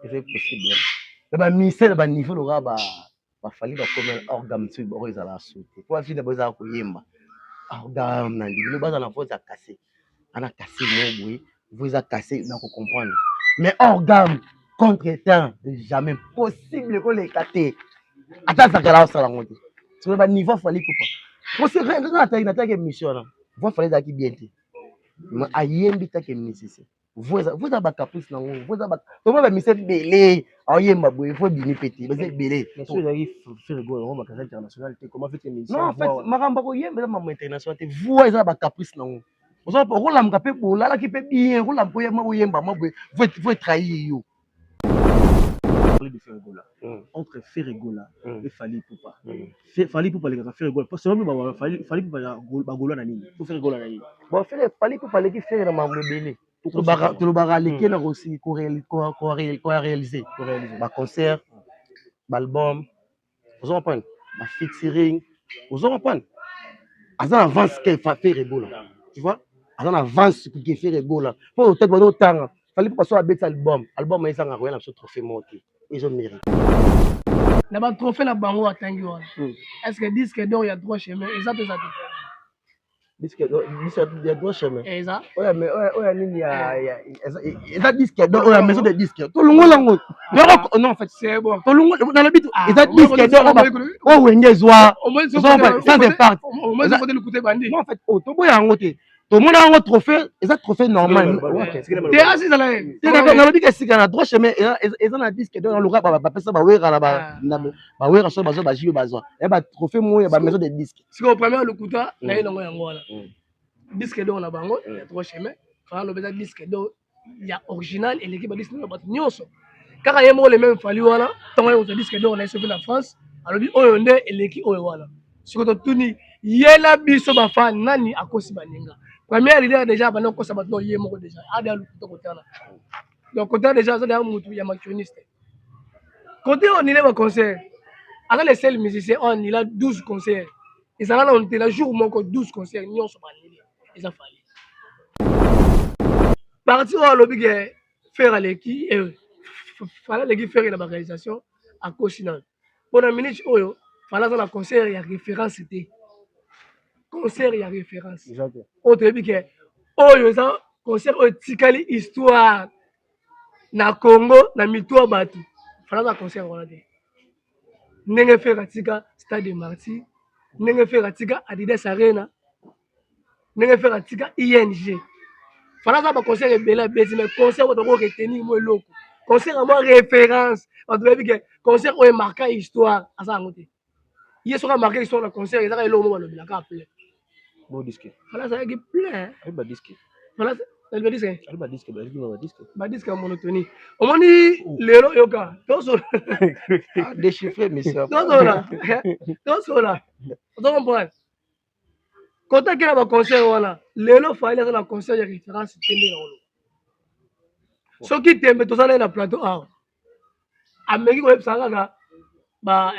C'est possible. Mais ministère ba niveau le ba fallait ba comme organe sur ba ils ala sauter. Pour finir ba za ko yemba. Organe na ndimi ba za na force à casser. Ana casser mon bruit, vous a cassé na ko comprendre. Mais organe contre-temps jamais possible que les cater. Attends ça kala ça la monter. Sur ba niveau fallait couper. Pour se rendre na ta mission là. Vous fallait ça qui bien. Mais ayembi ta ke ministère. Vous avez ba caprice na vous avez ba to ba ministère belé. Ayemba boy faut bini pété. Ba c'est belé. Mais si vous avez fait le goal, on va casser international. Comment fait que Non en fait, maramba ko yemba ma international te. Vous avez ba caprice na vous. Vous avez ko la mkape bola la ki pe bien, ko la ko yemba ko yemba ma boy. Vous trahir yo. De Ferregola entre Ferregola et Fally Ipupa. Fally Ipupa les gars Ferregola parce que même Fally Ipupa ba gola na nini pour Ferregola na nini bon Fally Ipupa les qui faire na mambo belé tout le bara les qui na aussi ko réaliser ba concert ba album vous comprenez ba featuring vous comprenez azan avance que fa Ferregola tu vois azan avance pour que Ferregola pour peut-être bon temps Fally Ipupa soit bet album mais ça nga rien na trophée monté ils ont mérité. Na ba trophée na bango atangi wana. Est-ce que disque d'or ya droit chemin exact ça disque ya droit chemin. Exact. Ouais mais ouais nini ya ça disque d'or la maison de disques. Tout le monde lango. Non en fait c'est bon. Tout le monde dans le bit ça disque d'or oh wenge zwa. Ça c'est part. Au moins ça peut l'écouter bandi. Non en fait oh to boya ngote. Tout le monde a un trophée, c'est un trophée normal. T'es assis dans la haine. T'es d'accord, on a dit que si on a droit chemin, et on a dit que dans le rap, bah ça va ouais là-bas, bah ouais ça va jibe bazwa. Et bah trophée moi, bah maison de disques. Si on premier le couta, na ino yango wala. Disque d'or na bango, il y a droit chemin. Quand le besoin disque d'or, il y a original et l'équipe disque d'or bat nyonso. Car yemo les mêmes Fally wana, tant on disque d'or na sauvé la France, alors dit oyo nde et l'équipe oyo wala. Si on tuni yela biso ba fan nani akosi baninga. Première idée déjà pendant que ça va non yemo déjà ada le côté là donc côté déjà ça déjà mutu ya macroniste côté on il est au concert avec les seuls musiciens on il a 12 concerts et ça là on était là jour mon 12 concerts ni on se balé et ça fallait partir au lobby faire à l'équipe fallait l'équipe faire la réalisation à Cochinal pour la minute oyo fallait dans le concert il y a référence c'était concert il y a référence autre bi que oyo ça concert o tikali histoire na Congo na mitwa batu fala concert wana de ndenge fe katika stade Martyr ndenge fe katika Adidas Arena ndenge fe katika ING fala ba concert ebela bezi mais concert o to retenir mo loko concert à moi référence on doit bi que concert o marqué histoire asa ngote yeso ka marqué histoire na concert ezaka elo mo balobela ka appelé bon disque voilà ça qui plein ba disque voilà elle veut dire ba disque ba disque monotonie omoni lelo yoka toso déchiffrer monsieur toso là on comprend quand tu as un concert voilà lelo fallait dans un concert de référence tendé là ce qui t'aime tout ça dans le plateau ah amérique web ça là ba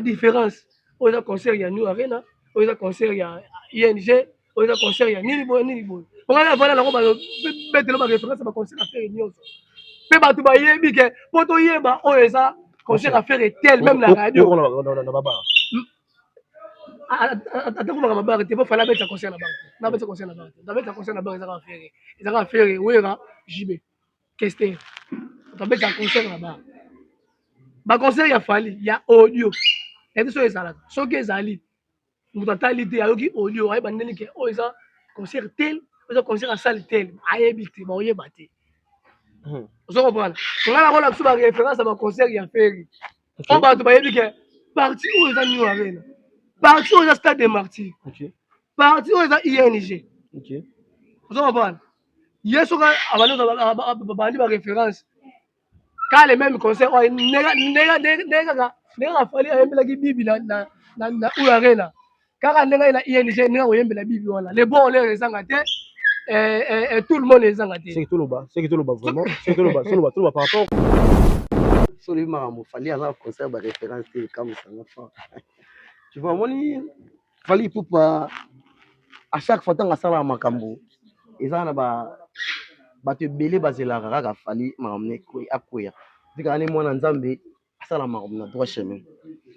différence au concert il y a New Arena au concert il y a ING au concert il y a nini boy on a voilà là on va mettre le référence ba concert à faire nyonso pe ba tu ba yebi ke poto yeba o eza concert à faire tel même la radio on baba atako ba ba te pas fallait mettre concert là-bas na mettre concert là-bas na mettre concert là-bas ça va faire wera JB question on mettre concert là-bas ba concert ya Fally ya audio et so ezala so ke ezali mutatalité ayoki audio ay bandeni ke o eza concert tel o concert à salle tel ayebi te ba oyeba te so comprendre ngala ko la so ba référence à ba concert ya Ferry on ba to ba yebi ke parti o eza New Arena parti o eza stade de Martyr parti o eza ING so comprendre yeso ka abano bandi ba référence quand les mêmes concerts oh nega Fally ayembelaki bibi na New Arena kaka ndenge na ING ndenge oyembela bibi wana les bons les ezanga te tout le monde ezanga te c'est que tout le bas vraiment c'est que tout le bas par rapport sur les maramo Fally à concert ba référence comme ça tu vois moni Fally Ipupa à chaque fois tant à sala makambo ezana ba bato ebele bazelaka kaka fali makambo akwea tikala ne mwana nzambe asala makambo na droit chemin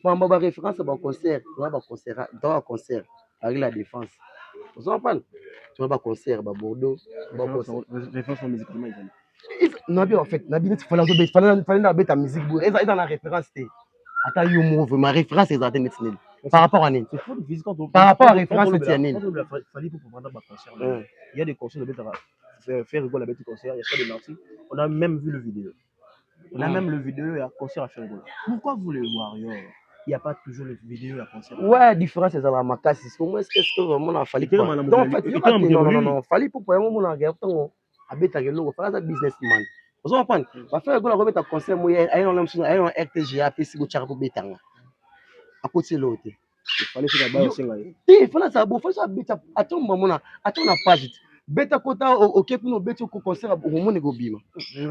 pamba baréférence baconcert droit ya concert avec la défense ozo pana tu vois baconcert babordeaux référence en musique comment nabi en fait nabi neti fallait na beta musique boye eza na référence te ata yo move ma référence ezala te neti nini par rapport à nini par rapport à référence neti ya nini fallait pour pendant ba concert il y a des concerts de beta faire rigoler avec des concerts il y a pas de merci on a même vu le vidéo on a même le vidéo et un concert à faire rigoler pourquoi vous les Warriors il n'y a pas toujours le vidéo et un concert ouais différence c'est la makasi comment est-ce que vraiment on a fallu pas donc en fait non fallu pour vraiment mon regard tant abeta keloko fala businessman ozo comprendre ba faire rigoler robeta concert moyen ayo na RTGA pesi go chara pour betanga akoti lote il fallait que ba osenga il fallait ça bon fallait ça beta attends mona attends na page beta kota ok kuno beta ko concert omone go bima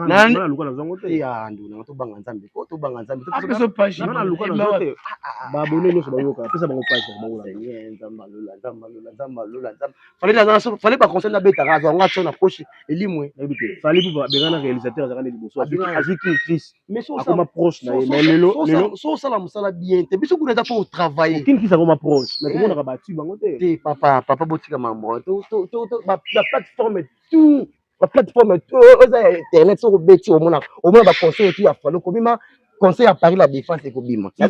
na luka na zango te ya nduna to banga nzambe ko to banga nzambe to apeso page na luka na zango te ba abonné no so ba yoka pesa bango page ba ngola nzambalula fallait pas concert na beta razo nga tona poche elimwe ebite fallait pour bengana réalisateur azaka liboso aziki Chris mais so akoma proche na mais lelo so sala musala bien te biso kuna pour travailler kin Chris akoma proche mais tout le monde a battu bango te papa botika mambo to plateforme tout la plateforme tout internet sur beti au moins ba conseil tout ya fallo kobima conseil à Paris la défense et kobima na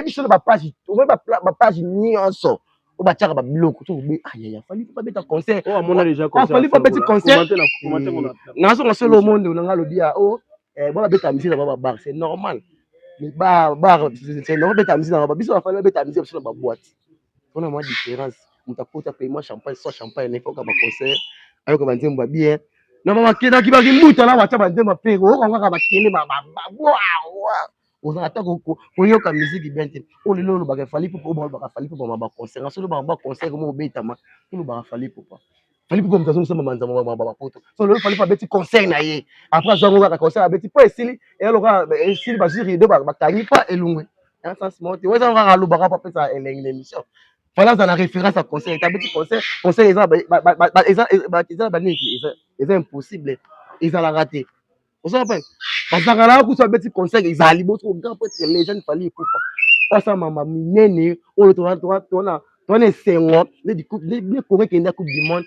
biso ba page au moins ba page nyonso o ba tiaka ba biloko to be aya fali pas beta conseil oh amona déjà conseil fali pas beti conseil commenter na so solo monde on nga lobia oh ba beta musique ba bar c'est normal bar c'est normal beta musique ba biso fali beta musique sur ba boîte on a moins différence mutakota paye moi champagne soit champagne ne faut ka ba concert ayo ko banzembo ba bien na mama kena ki ba kimbuta na wacha banzembo pe ko ngaka ba kene ba oza ata ko yoka musique bien te o lelo ba ka fali pour ba fali pour ba concert solo ba concert mo betama tout ba fali pour pas fali pour mtazo nsema manzamo ba poto so lelo fali pas beti concert na ye après zango ka concert beti pas esili et loka esili ba juri de ba kangi pas elungwe en sens monte weza ngaka lo ba pas ça l'émission voilà dans la référence à conseil t'as petit conseil ils impossible ils ont la raté on s'en rappelle parce que là où ça petit conseil ils allaient beaucoup grand peut être les jeunes fallait pour pas ça maman minene on toi sengo les courir qui est coupe du monde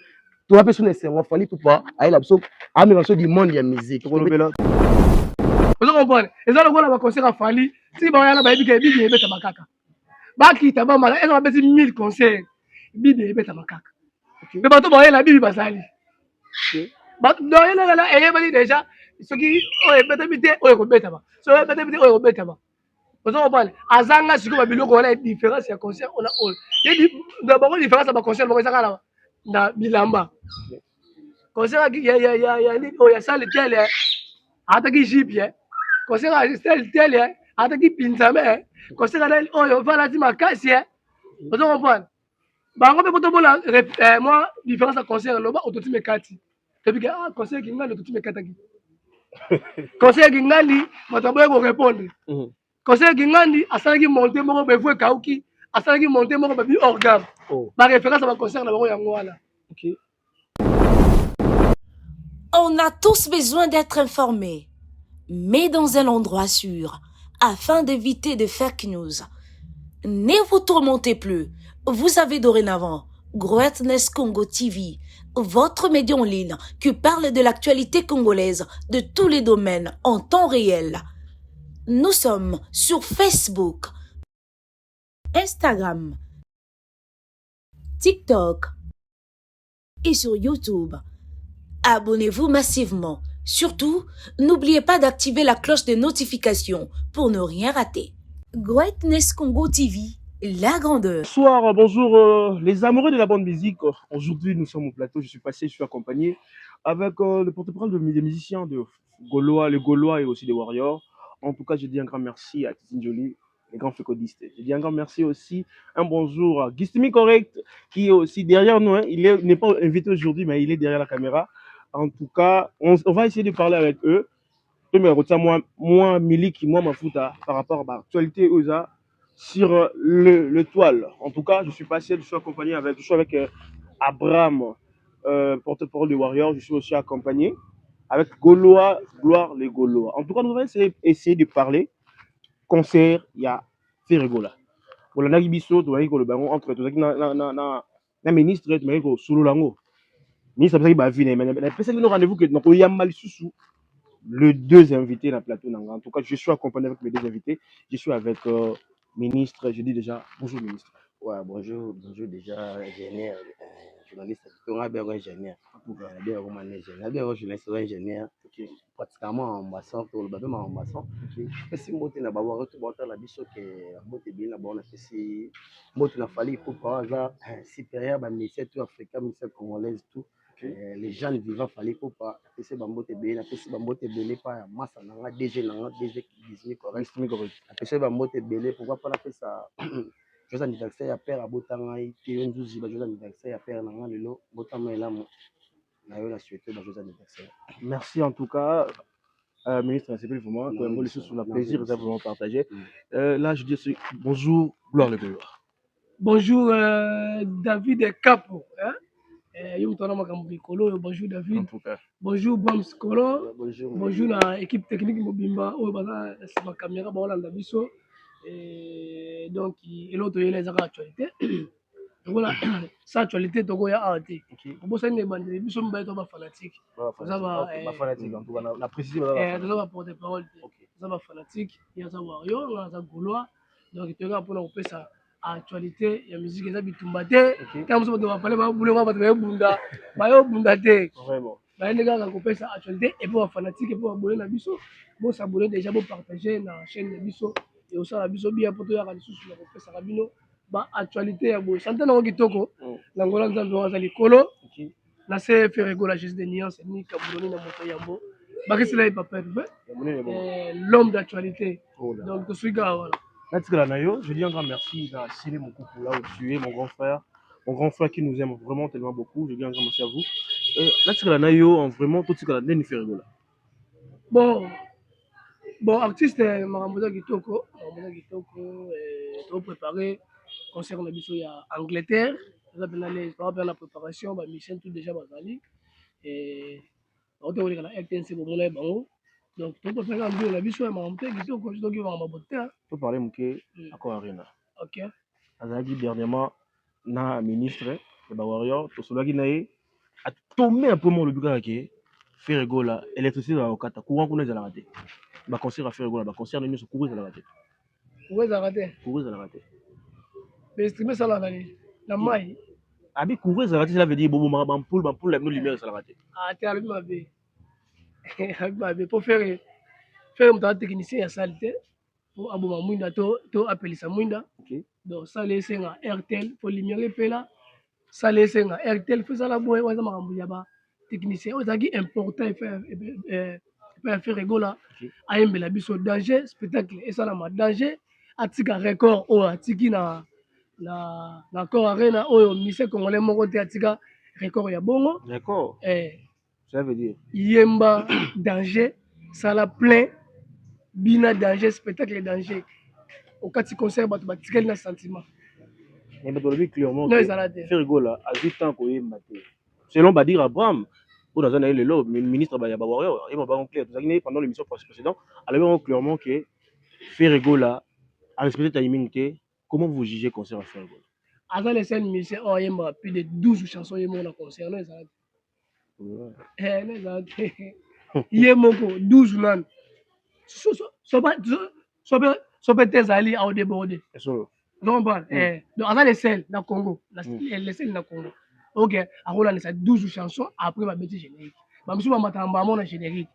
toi personne sengo fallait pour pas aller là parce que même du monde il y a musique vous comprenez et ça le gars va conseil à fali si ba yana ba ebi ke ebi ebe tabakaka bakita bamala eza babeti 1000 conseils bibi ebeta makaka me bato bayela bibi basali bato doyelela eyebeli déjà soki oyo ebetami te oyo ekobetama soki ebetami te oyo ekobetama ozo kopale azanga sikoyo babiloko wana différence ya concert ona oyo bango différence ya baconcert bango ezaka na bilamba concert oyo ya sale tele ataki jipie concert ya sale tele ataki pinzame concert oyo valati makasi ozo comprendre bango mpe kotomona moi différence ya concert loba ototi mekati tobike concert kingani ototi mekataki concert kingani bato aboye korépondre concert kingani asalaki monte moko bevu ekauki asalaki monte moko babi organe baréférence ya baconcert na bango yango wana. On a tous besoin d'être informés, mais dans un endroit sûr, afin d'éviter de fake news. Ne vous tourmentez plus. Vous avez dorénavant Greatness Congo TV, votre média en ligne qui parle de l'actualité congolaise de tous les domaines en temps réel. Nous sommes sur Facebook, Instagram, TikTok et sur YouTube. Abonnez-vous massivement. Surtout, n'oubliez pas d'activer la cloche de notification pour ne rien rater. Greatness Congo TV, la grandeur. Bonsoir, bonjour les amoureux de la bande musique. Aujourd'hui, nous sommes au plateau. Je suis accompagné avec le porte-parole des musiciens de Gaulois, les Gaulois et aussi des Warriors. En tout cas, je dis un grand merci à Titine Jolie, les grands fécodistes. Je dis un grand merci aussi, un bonjour à Gistimi Correct, qui est aussi derrière nous. Hein. Il n'est pas invité aujourd'hui, mais il est derrière la caméra. En tout cas, on va essayer de parler avec eux. Moi, Miliki, moi, Mafuta, par rapport à l'actualité USA sur le toile. En tout cas, je suis pas seul, je suis accompagné avec, avec Abraham, porte-parole de Warrior, je suis aussi accompagné avec Gaulois, Gloire les Gaulois. En tout cas, nous allons essayer de parler concert, il y a Ferregola. Pour la Nagibiso, tu vois, le baron entre na ministre, tu vois, sous l'ango. Ministre, ça va venir, mais le rendez-vous que nous avons mal sous les deux invités dans le plateau. En tout cas, je suis accompagné avec mes deux invités. Je suis avec ministre, je dis déjà bonjour ministre. Ouais, bonjour déjà, ingénieur, journaliste, ingénieur. Bien, journaliste, ingénieur. Pratiquement en maçon, tout le bateau en maçon. Si je na bawa retour botter la biso que bote bien la bonne si moto na fali pour par hasard supérieur ba ministère tout africain ministère congolaise tout les gens vivants fallait pour pas c'est ba moto bien c'est ba moto bien pas massa na DG na DG business correct c'est ba moto bien pourquoi pas la faire ça joyeux anniversaire à père abotanga ite nzuzi ba joyeux anniversaire à père na nga lelo botama elamu na yo la souhaiter ba joyeux anniversaire. Merci en tout cas. Ministre, c'est plus pour moi. On a plaisir de vous partager. Là, je dis bonjour, Gloire le Gaulois. Bonjour David Capo. Bonjour David. En tout cas. Bonjour Bams Kolo. Bonjour la équipe technique Mobimba. C'est ma caméra. Donc, il autre les actualités. Voilà, ça actualité donc il y a arrêté. Pour ça, les bandits, ils sont pas fanatiques. Ça va. Fanatique en tout cas. La précision. Ça va porte-parole. Ça va fanatique. Il y a ça Warrior, il y a ça Gaulois. Donc il y a pour nous ça actualité. Il y a musique ça bitumbate. Quand on va parler, on va bouler, on va faire bunda. Bayo bundate. Vraiment. Bah les gars, on peut ça actualité et pour fanatique et pour bouler la biso. Bon ça bouler déjà pour partager la chaîne de biso et aussi la biso bien pour toi la biso sur le ça rabino. Ba actualité ya boy santana ngo kitoko na ngola nzambe wa zali kolo na se Ferregola juste des nuances ni kabuloni na moto yambo ba kesela papa l'homme d'actualité donc to suiga voilà Natikala Nayo, je dis un grand merci à Célé mon couple là où tu es mon grand frère qui nous aime vraiment tellement beaucoup, je dis un grand merci à vous. Natikala Nayo vraiment tout ce que la neni Ferregola. Bon artiste Maramboza kitoko trop préparé concert na biso ya Angleterre ça peut aller la préparation ba mission tout déjà bazali et on te na RTNC bo mona bango donc tout peut faire un la biso ya Maramboza kitoko je dois va botter Faut parler muke Accor Arena. OK Azaki dernièrement na ministre de Warrior to solaki nae a tombé un peu mon le buka ke Ferregola électricité dans le kata courant qu'on est à la raté. Ba concert à Ferregola ba concert nous sur courir à la raté. Courir à la raté. Mais streamer ça là la maille. Abi courir ça raté ça veut dire bobo mampoule la lumière ça la raté. Ah t'es avec ma vie. Pour faire un technicien à saleté pour aboma muinda to appeler ça muinda. OK. Donc ça laisser un RTL pour lumière pe là. Ça laisser un RTL fait ça la boy wa makambo ya ba technicien ozaki important faire Ferregola a la biso danger spectacle et ça la danger atika record o atiki na Accor Arena oyo ministère congolais moko te atika record ya bongo d'accord ça veut dire yemba danger ça la plein bina danger spectacle danger au kati concert bato batikeli na sentiment mais bato lobi clairement non ezala te Ferregola azwi tant koyemba te selon Badir Abraham pour dans un le ministre ba Warrior et ba clair pendant l'émission précédente alors clairement que Ferregola a respecté timing te. Comment vous jugez concert à Ferregola? Avant les scènes musiciens, il y a plus de 12 chansons dans le concert. Il y a 12 nan. So peut-être aller à déborder. Donc avant les scènes dans Congo, les scènes dans Congo. OK, alors on a 12 chansons après ma bêtise générique. Ba musu ba matamba mon générique.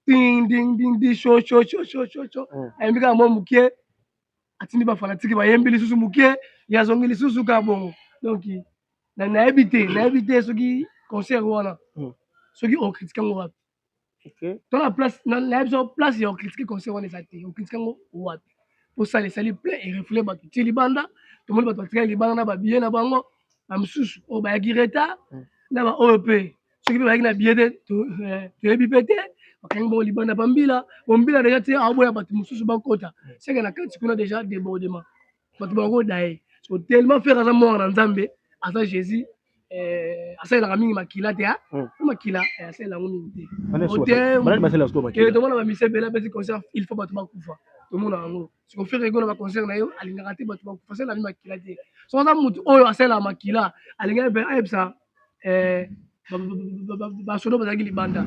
Ding ding ding ding show. Et mika mo mukie atindi ba fanatique ba yembi lisusu mukie ya zongi lisusu ka bongo donc na éviter soki concert wana soki on critique ngo wapi OK dans la place na place ya on critique concert wana ezati on critique ngo wapi pour ça les sali plein et reflet ba tuti libanda tout le monde ba tuti libanda na ba billet na bango ba mususu o ba gireta na ba OP soki ba na billet to ebipete quand bon libanda bambila déjà tu aboya batu mususu bakota c'est que na quand kuna déjà débordement batu bango daé so tellement faire ça moi en Nzambe asa Jésus asalelaka mingi makila te makila asalelaka mingi te Bana tomona bamise ebele apesi concert il faut bato bakufa tomona yango siko fere ego na baconcert na yo alingaka te bato bakufa asalela mingi makila te so aza motu oyo asalelaka makila alingi ayebisa basodo bazalaki libanda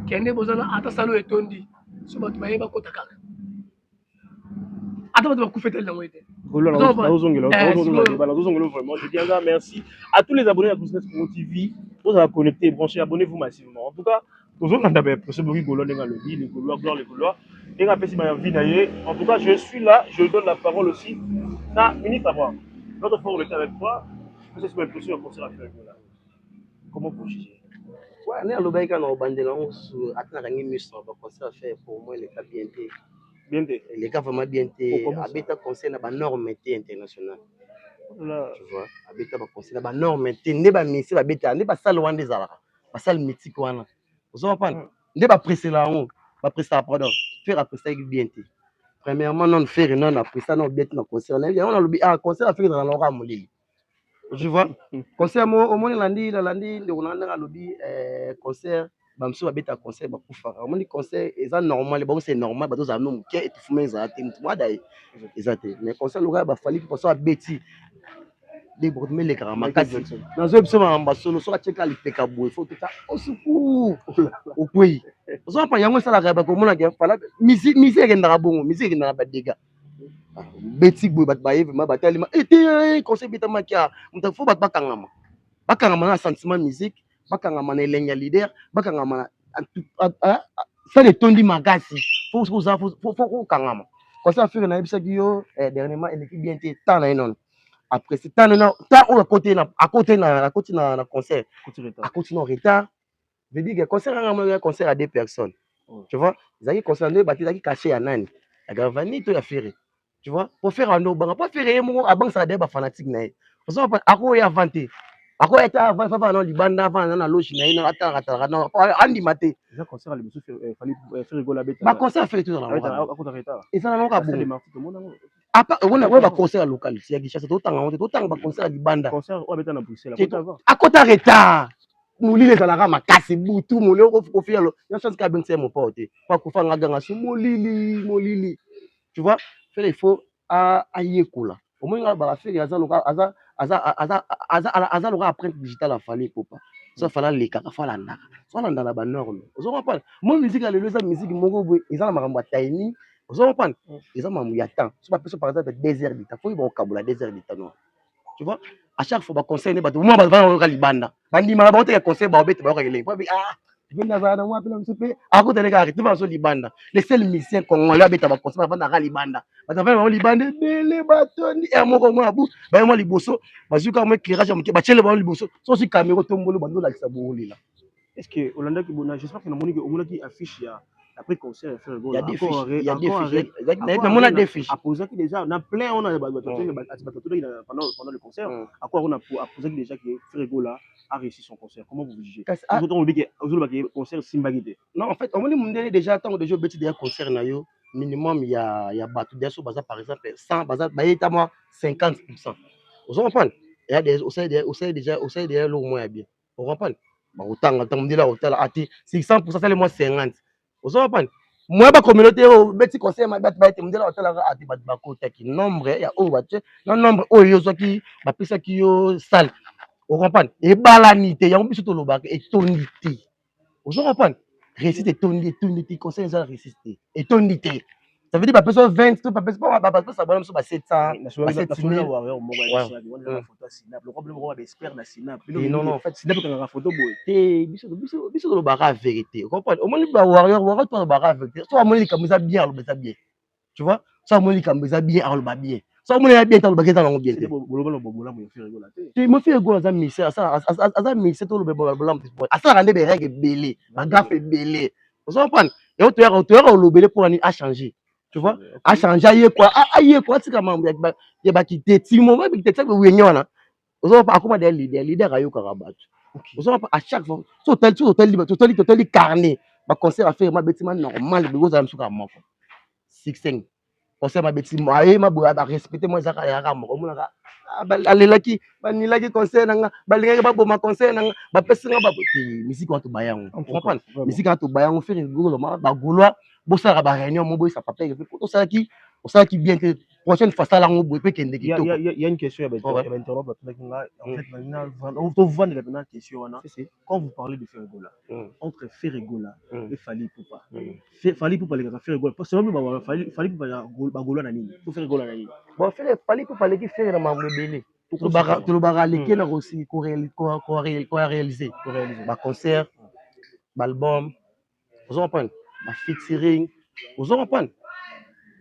kende bozana ata salo etondi so bato bayeba kota kaka ata bato bakufa etali yango ete Vraiment, je dis un grand merci à tous les abonnés à Business Pro TV. Vous avez connecté, branchez, abonnez-vous massivement. En tout cas, tous les gens qui ont les Gaulois, les Gaulois, gloire, les Gaulois. Et après, si ma vie en tout cas, je suis là, je donne la parole aussi à Ministre Avoir. Notre fois, on était avec toi. Je suis impressionné au concert à faire. Comment vous jugez? Ouais, on est à l'Obaïka, on est à concert à faire pour moi, les cas bien. Bien dit. Les cas vraiment bien. Habita conseil na ba norme internationale. Tu vois, habita ba conseil na ba norme ne ba misi ba beta ne ba salle wande zalaka. Ba salle mythique wana. Vous en parlez. Ne ba presser là on, ba presser pardon. Faire après bien. Premièrement non faire non après ça non bête na concert. On a le concert à faire dans l'ora molili. Tu vois, concert mo au moins lundi de on a lobby concert bamso babeta concert bakufa au moins concert eza normal bon c'est normal bato za no ke et fume za te moi dai ezate mais concert loka ba fali pour ça beti des bourdes les kamakasi dans un episode en basolo so cheka lipeka boy faut tout ça au secours au pays so pa yango sala ka ba ko mona ke fala musique ndaka bongo musique ndaka ba dégâts beti boy bat baye vraiment batali ma ete conseil beta makia muta fo bat bakangama na sentiment musique bakangama na elenge leader bakangama na ça les tondi magasi faut kangama conseil a fait na ebisaki yo dernièrement équipe bien té tant na non après c'est tant au côté na concert à côté en retard veut dire que concert un concert à deux personnes tu vois ils ont concert deux bataki caché à nani la gravani to ya faire. Tu vois, pour faire un autre banc, pour faire un mot, avant ça débat fanatique naï. Parce qu'on a quoi inventé, à quoi était avant dans libanda avant dans la loge naï, dans attends, non, andi maté. Les concerts à l'émission fallait faire rigoler la bête. Bah concert fait tout dans la rue. Et ça n'a pas bon. À part on a pas concert local, c'est qui chasse autant ba concert libanda. Concert au bête dans Bruxelles. À côté retard. Mouli les alara makasi butu mouli ko faire le. Il y a chance qu'a bien c'est mon pote. Pas ko fa nganga su molili. Tu vois, il faut à yekola. Au moins, il va faire aza loka apprendre digital à fallait pour pas. Ça fallait les cas, fallait la ça dans la bonne norme. Vous comprenez? Moi musique à l'église, musique mongo, ils ont ma timing. Vous comprenez? Ils ont ma mouillatan. C'est pas par exemple désert d'État. Faut y avoir Kaboula désert d'État noir. Tu vois? À chaque fois, on conseille, moi, je vais au Libanda. Bandi, ma bonne conseil, bah, bête, bah, les seuls missions congolais habitent à conseil avant d'aller Libanda. Parce que vraiment Libanda, les bâtons, et à mon abou, bah, moi, les bossos, bah, je suis éclairage, bah, chez les bons bossos, sans si caméra tombe le bandeau là, ça boule là. Est-ce que Hollanda qui bon, j'espère que Monique au moins qui affiche après concert faire il y a des fiches, il y a des fiches. À poser qui déjà on a plein on a pendant le concert à quoi on a posé déjà qui Ferrego là a réussi son concert. Comment vous jugez? Aujourd'hui on dit que aujourd'hui concert Simbagité. Non en fait on dit déjà tant déjà petit déjà concert na yo minimum il y a battu des par exemple 100 bazar bah il moi 50%. Vous comprenez? Il y a des déjà le moins bien. Vous comprenez? Bah autant on dit là hôtel à 600% c'est le moins 50. Vous comprenez? Moi ba communauté au petit conseil ma bat on dit là hôtel à ti bat côté qui nombre il y a au battu non nombre oh yo qui ba pesa qui yo salle. Vous comprenez? Et balanité, il y a un peu de l'obak et tonité. Vous comprenez? Réciter tonité, conseil ça résister. Et tonité. Ça veut dire pas besoin 20, pas besoin pas 700, 700. Non en fait, Sinap quand la photo boy. Et biso de l'obak vérité. Vous comprenez? Au moins le warrior toi l'obak vérité. Soit moi il comme ça bien, le bien. Tu vois? Soit moi il comme ça bien, le bien. Ça mon bien dans le baguette dans bien. Tu me fais go dans misère ça misère tout le blanc ça rendre des règles belé bagaf belé vous comprenez et auteur le belé pour a changer tu vois a changer quoi c'est comment il va quitter timo va quitter ça vous nyona vous comprenez comment des leader ayo karabat vous comprenez à chaque fois total carnet ba conseil à faire ma bâtiment normal because am suka moko 65 conseil ma beti moi et ma boya ba respecter moi zaka ya ka mo mona ka alelaki banilaki conseil nanga balingaki baboma conseil nanga bapesinga baboti musique wa to bayango comprendre musique wa to bayango faire rigolo ma ba gaulois bosala ba réunion mo boy ça papa et puis to ça qui bien que prochaine fois ça là on boy peut kende ki to il y a une question en fait on peut vendre la question quand vous parlez de Ferregola entre Ferregola et Fally Ipupa Fally Ipupa les gars Ferregola parce que même Fally Ipupa ba gaulois na nini pour Ferregola na nini bon Fally Ipupa les qui faire na mambo belé to ba les qui na aussi ko réaliser ba concert ba album vous comprenez ba featuring vous comprenez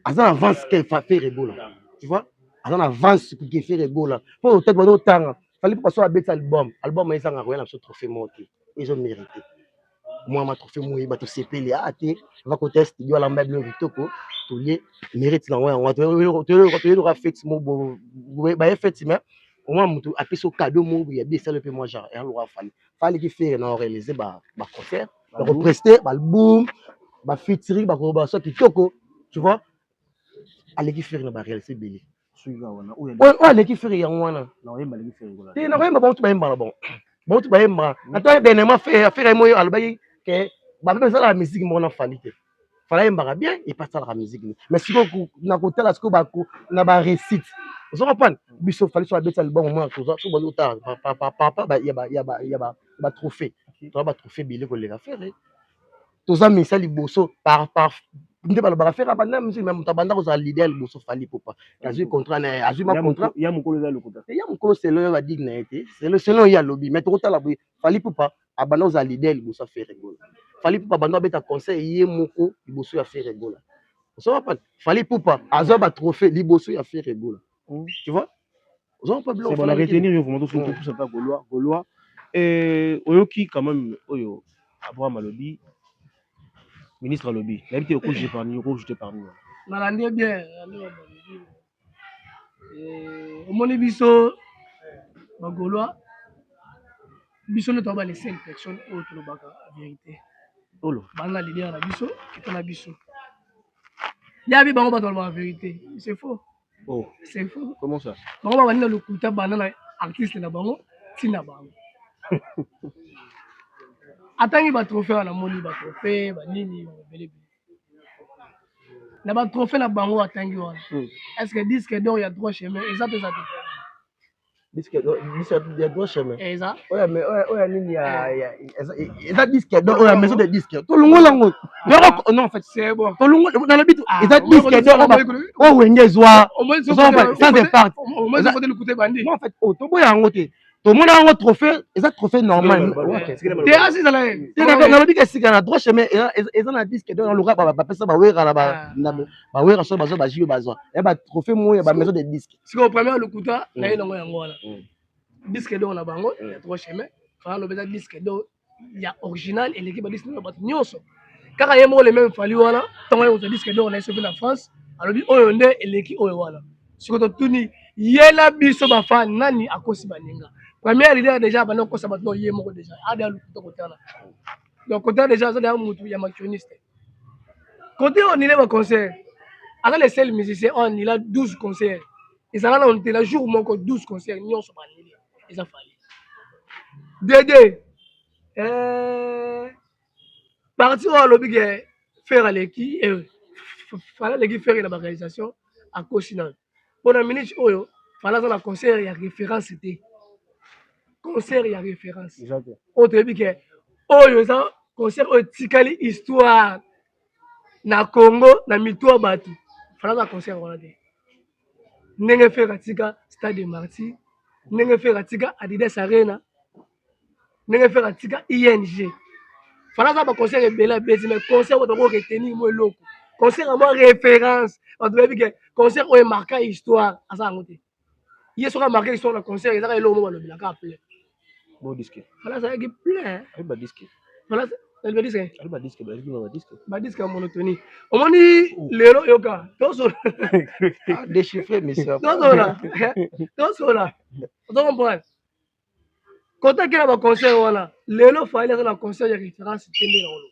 azan avance que fa faire Ebola tu vois azan avance pour que faire Ebola pour peut-être bon temps Fally Ipupa so abet album mais ça nga rien sur trophée monté ils ont mérité moi ma trophée moi ba to sepeli ate va ko test yo la meuble ritoko to lié mérite na on va te fait mo ba fait mais au moins mutu apiso cadeau mo ya bien ça le peu moi genre et alors Fally qui fait na réaliser ba concert ba prester ba album ba featuring ba ko ba so kitoko tu vois allez qui faire na ba réaliser belé allez qui faire ya wana na oyemba les Ferregola te na oyemba bon tu ba yemba bon tu ba yemba attends ben ma faire moi albayi que bah même ça la musique mon Fally te Fally yemba bien et pas ça la musique mais si ko na côté là ce ko ba ko na ba récite vous comprenez biso Fally so abeta album moi to ça so ba lota papa ba ya ba trophée to ba trophée bilé ko les faire to ça mais ça liboso par nde balobaka faire banda musique même tabanda kozala leader liboso Fally Ipupa azwi contrat na azwi ma contrat ya mokolo za lokuta ya mokolo c'est le va dire na été c'est le ya lobby mais tokotala boye Fally Ipupa abanda kozala leader liboso faire Ebola Fally Ipupa banda beta conseil ye moko liboso ya faire Ebola so pas Fally Ipupa azwa ba trophée liboso ya faire Ebola tu vois on pas blanc c'est bon à retenir il faut tout ça pas gaulois et oyoki quand même oyo Abraham Alobi ministre Alobi l'habité au coach parmi nalandi bien omoni biso bagaulois biso nde toba les 5 personnes oyo tolobaka vérité bana leader na biso eto na biso yabi bango bato balobaka vérité c'est faux c'est faux comment ça bango babandi na lokuta banda na artiste na bango ntina bango atangi batrophée wana moni batrophée banini babelebele na batrophée na bango atangi wana est ce que disque d'or ya droit chemin eza mpe eza te disque ya droit chemin eza oya mais oya nini eza disque d'or oya maison de disque tolongola ngo non en fait c'est bon tolongola dans le bit eza disque d'or o wenge zwa ça c'est part au moins côté le côté bandi non en fait to boya ngo te to mona ngo trophée eza trophée normal te asi za la na le bit sika na droit chemin eza na disque d'or na loka ba pesa ba wera na ba wera so bazo ba jibe bazwa ya ba trophée mo ya ba maison de disque siko premier lokuta na ye nango yango wana disque d'or na bango ya droit chemin fala lobeza disque d'or ya original eleki ba disque d'or bato nyonso kaka ye moko le même Fally wana ntango ye disque d'or na esofi na France alobi oyo nde eleki oyo wana siko totuni ye na biso bafan nani akosi baninga première idée déjà bana kosa bato ye moko déjà ada lokuta kotana donc côté déjà ça déjà mutu ya macroniste côté on il est ba concert avec les seuls musiciens on il a 12 concerts et ça là on était la jour moko 12 concerts nyonso banini et ça Fally Dédé parti au lobby que faire l'équipe fallait l'équipe faire la réalisation à Cochinal pour la minute oyo fallait la concert il y a référence c'était concert il y a référence autre lobby que oyo ça concert oyo tikali histoire na Congo na mitwa batu fallait la concert on a dit ndenge faire tika stade de Martyrs ndenge faire tika Adidas Arena ndenge faire tika ING fallait ça ba concert ebela bezi mais concert on doit retenir moi loko concert à moi référence on doit dire que concert oyo marqué histoire asa ngote hier soka marqué histoire na concert ezaka elo mo balobela ka appeler bon disque fallait ça qui plein ba disque fallait elle disque ba disque ba disque monotonie omoni lelo yoka toso déchiffrer monsieur toso là on comprend quand tu as un concert voilà lelo fallait la concert ya référence tende na olo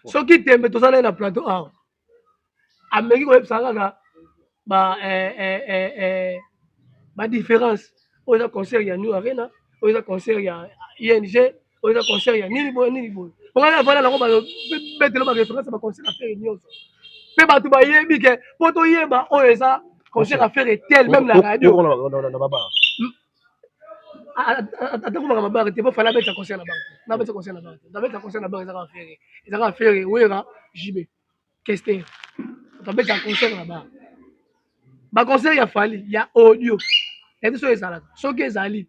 soki tembe to sala na plateau ah ameki koyebisa kaka différence oyo eza concert ya New Arena oyo eza concert ya ING oyo eza concert ya nini boye nini boye ongana avanda nango betelo baréférence baconcert affaire nyonso mpe bato bayebi ke mpo toyeba oyo eza concert affaire tel même na radio atako makambo bare te po fala abetisa concert na bare te nabetisa concert na bare te nabetisa concert na bare ezaka affaire wera jibe kester tobetisa concert na bare baconcert ya fali ya audio ete so ezalaka soki ezali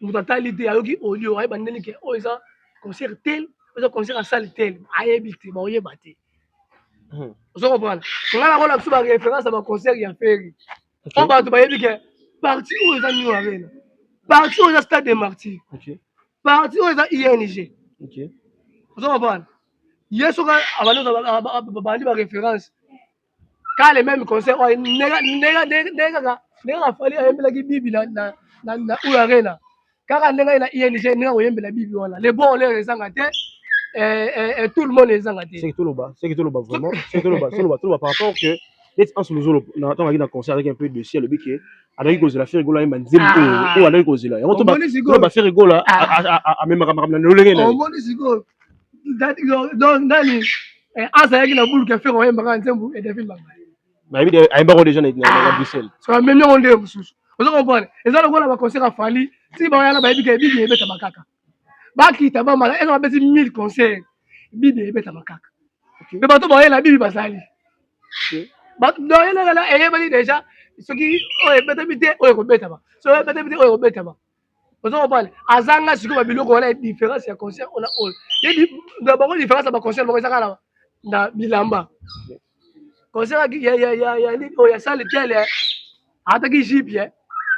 moto atali te ayoki audio ayeba ndeni ke oyo eza concert tel oyo eza concert asali tel ayebi te baoyeba te ozo comprendre ngai nakola biso baréférence ya baconcert ya feri oyo bato bayebi ke parti oyo eza New Arena parti oyo eza Stade des Martyrs parti oyo eza ING ozo comprendre ye soki abandi baréférence ka le même concert oyo ndenge kaka fali ayembelaki bibi na oyo Arena kaka ndenge na ING ndenge koyembela bibi wana le bon olere ezanga te tout le monde ezanga te c'est que tout le bas vraiment c'est que tout le bas par rapport que d'être en sous zone na temps avec un concert avec un peu de ciel le bique avec cause la faire rigola et manzim ou avec cause là on va faire rigola à même na lolenge na on moni siko donc nani asa yaki na bulu ka faire oyemba ka nzembu et David Bamba mais il y a un baron déjà na Bruxelles ça même on ndé mususu ozo comprendre eza lokola ba concert afali si ba yana ba yebi ke bibi ebeta makaka bakita bamala eza babeti 1000 concert bibi ebeta makaka me bato bayela bibi basali bato doyelela eyebeli déjà soki oyo ebetami te oyo ekobeta ba so oyo ebetami te oyo ekobeta ba ozo comprendre azanga sikoyo babiloko wana différence ya concert ona oyo bango différence ya baconcert bango ezaka na bilamba concert ya sale tele ataki jipie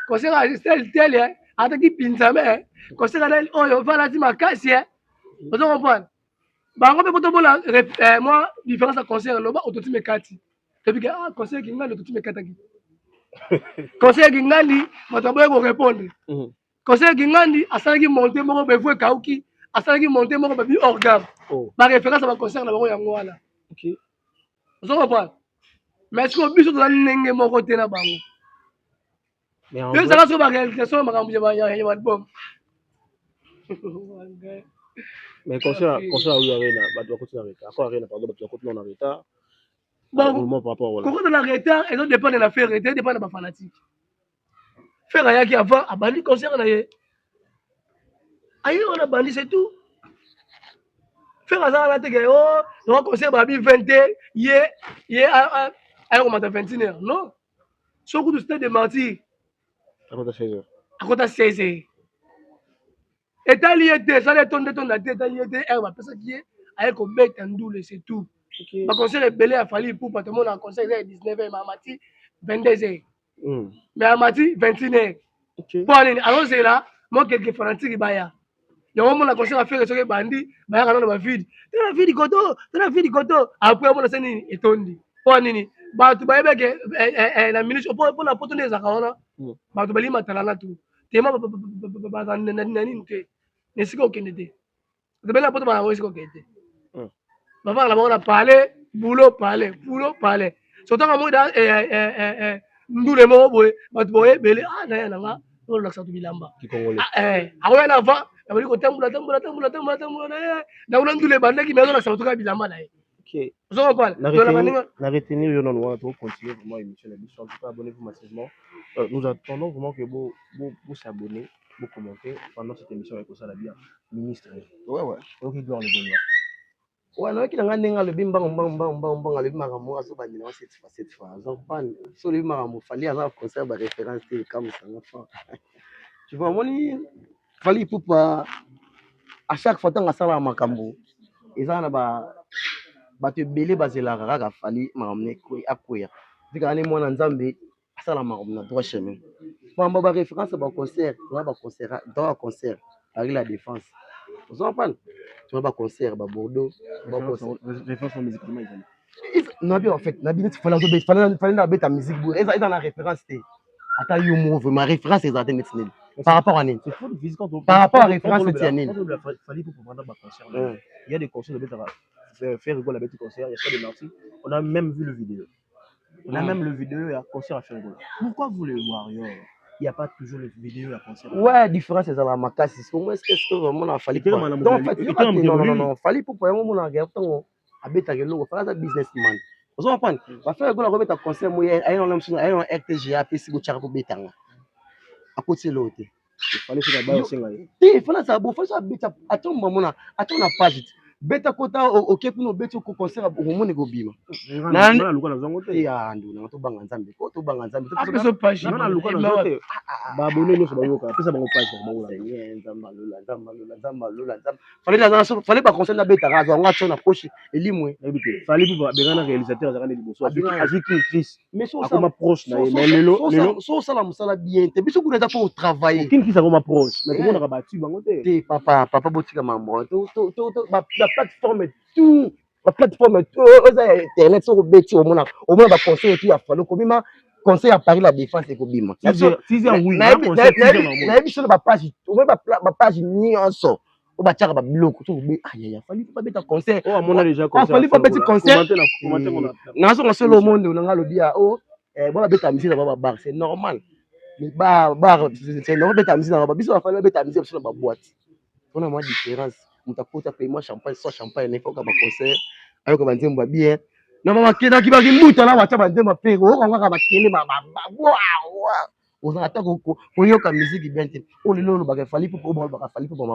concert ya sale tele ataki pinzame concert oyo valati makasi ozo comprendre bango mpe potobola moi différence ya concert loba ototi mekati tobike concert kingandi ototi mekataki concert kingandi bato aboye korépondre concert kingandi asalaki monte moko bevu ekauki asalaki monte moko babi orgame baréférence ya baconcert na bango yango wana ozo comprendre mais siko biso toza ndenge moko te na bango yo ezala soki baréalisation makambo ya balbum mais concert oyo Arena bato bakotuna retard ako Arena pardon bato bakotuna na retard bon par rapport wala kokota na retard ezo dépendre na faire te dépendre na bafanatique faire ayaki avant abandi concert na ye ayi wana bandi c'est tout faire azala na teke o na concert babi 20 ye ayi komata 21h non soki tu Stade des Martyrs akota 16h etali ye te esala etonde te etali ye te ere bapesaki ye aye kobeta ndule c'est tout baconcert ebele afali pupa tomona concert eza ya 19h ma amati 22h mais amati 21h mpo nini alozela mo quelque fanatique baya yango mona concert afere soki ebandi bayaka nano bavide tala vidi koto apres omona se nini etondi mpo nini bato bayebeke na minute mpona poto nde ezaka wana bato balimatala na tu tema baza na nini te esika okende te tobela poto bango esika okende te bavanga na bango na pale boulot pale sotanga moda ndule moko boye bato boyebele naya nanga olakisa tu bilamba akoya na avant abali kotambola nakuna ndule ebandaki mais azolakisa bato kaka bilamba na ye na retenir yo nano wana continuer vraiment émission na biso en tout cas abonnez-vous massivement nous attendons vraiment que vous s'abonnez vous commentez pendant cette émission avec osala bien ministre oki gloire le bonheur wana kila ngane ngalo bimba mbanga le makambo aso bandina wa cette fois azopane so le makambo fali aza concert ba référence te comme ça fa tu vois moni fali pupa à chaque fois tanga sala makambo ezana bato ebele bazelaka kaka fali makambo akoya tika ane mwana nzambe asala makambo na droit chemin pamba ba référence ba concert dans ba concert avec la défense vous en parlez tu vois ba concert ba Bordeaux ba référence en musique comment non bien en fait na bien fallait na beta musique bo eza na référence te ata yo mo vraiment référence exacte net par rapport à nini par rapport à référence tianine fallait pour prendre ba concert il y a des concerts de beta faire rigoler avec les concerts il y a ça de Marty on a même vu le vidéo On a même le vidéo à concert à Fergola. Pourquoi vous les Warriors, il n'y a pas toujours le vidéo à concert? Ouais, différence c'est la makasi. Pour moi, est-ce que vraiment a fallu pas? Donc en fait, non, fallu pour moi mon engagement tant abeta que l'eau, faire ça businessman. Vous comprenez? Va faire que la remettre à concert moi, aïe on l'aime sur aïe on RTGA PC go chara pour betanga. À côté l'autre. Il fallait faire la balle. Il fallait ça bon, faut ça beta attends maman, attends na page. Beta kota OK pour nous beta ko concert au monde go bima. Na luka na zongo te. Ya ndu na to banga nzambe. Ko to banga nzambe. Après ce page, na luka na zongo te. Ba bonne no so ba yoka. Pesa bango page ba ngola. Nzambalula. Fallait pas concert na beta razo nga tona poche elimwe. Ebite. Fallait pour bengana réalisateur za kana liboso. Aziki Chris. Mais so ça ma proche na mais lelo so ça la musala bien. Te biso kuna za pour travailler. Kin ki ça comme proche. Mais tout le monde a battu bango te. Te papa botika mambo. La plateforme tout internet sur beti au monde ba conseil tout a fallu komima conseil à Paris la défense et kobima. Si oui, na biso ba page, ba page ni enso. O ba tiaka ba biloko to be aya fallait pas beta conseil. Oh on a déjà conseil. Fallait pas beta conseil. Na so conseil le monde na ngalo bia oh bon beta musique na ba bar c'est normal. Mais bar c'est normal beta musique na ba biso fallait beta musique sur ba boîte. On a moins différence. Mutakuta paye-moi champagne, soit champagne, il faut que ma concert, avec un thème bien. Non, maman, qui n'a pas de mouton là, on va faire un thème à faire. On va faire un thème à on attend qu'on y ait comme musique bien. On est là, on va faire pour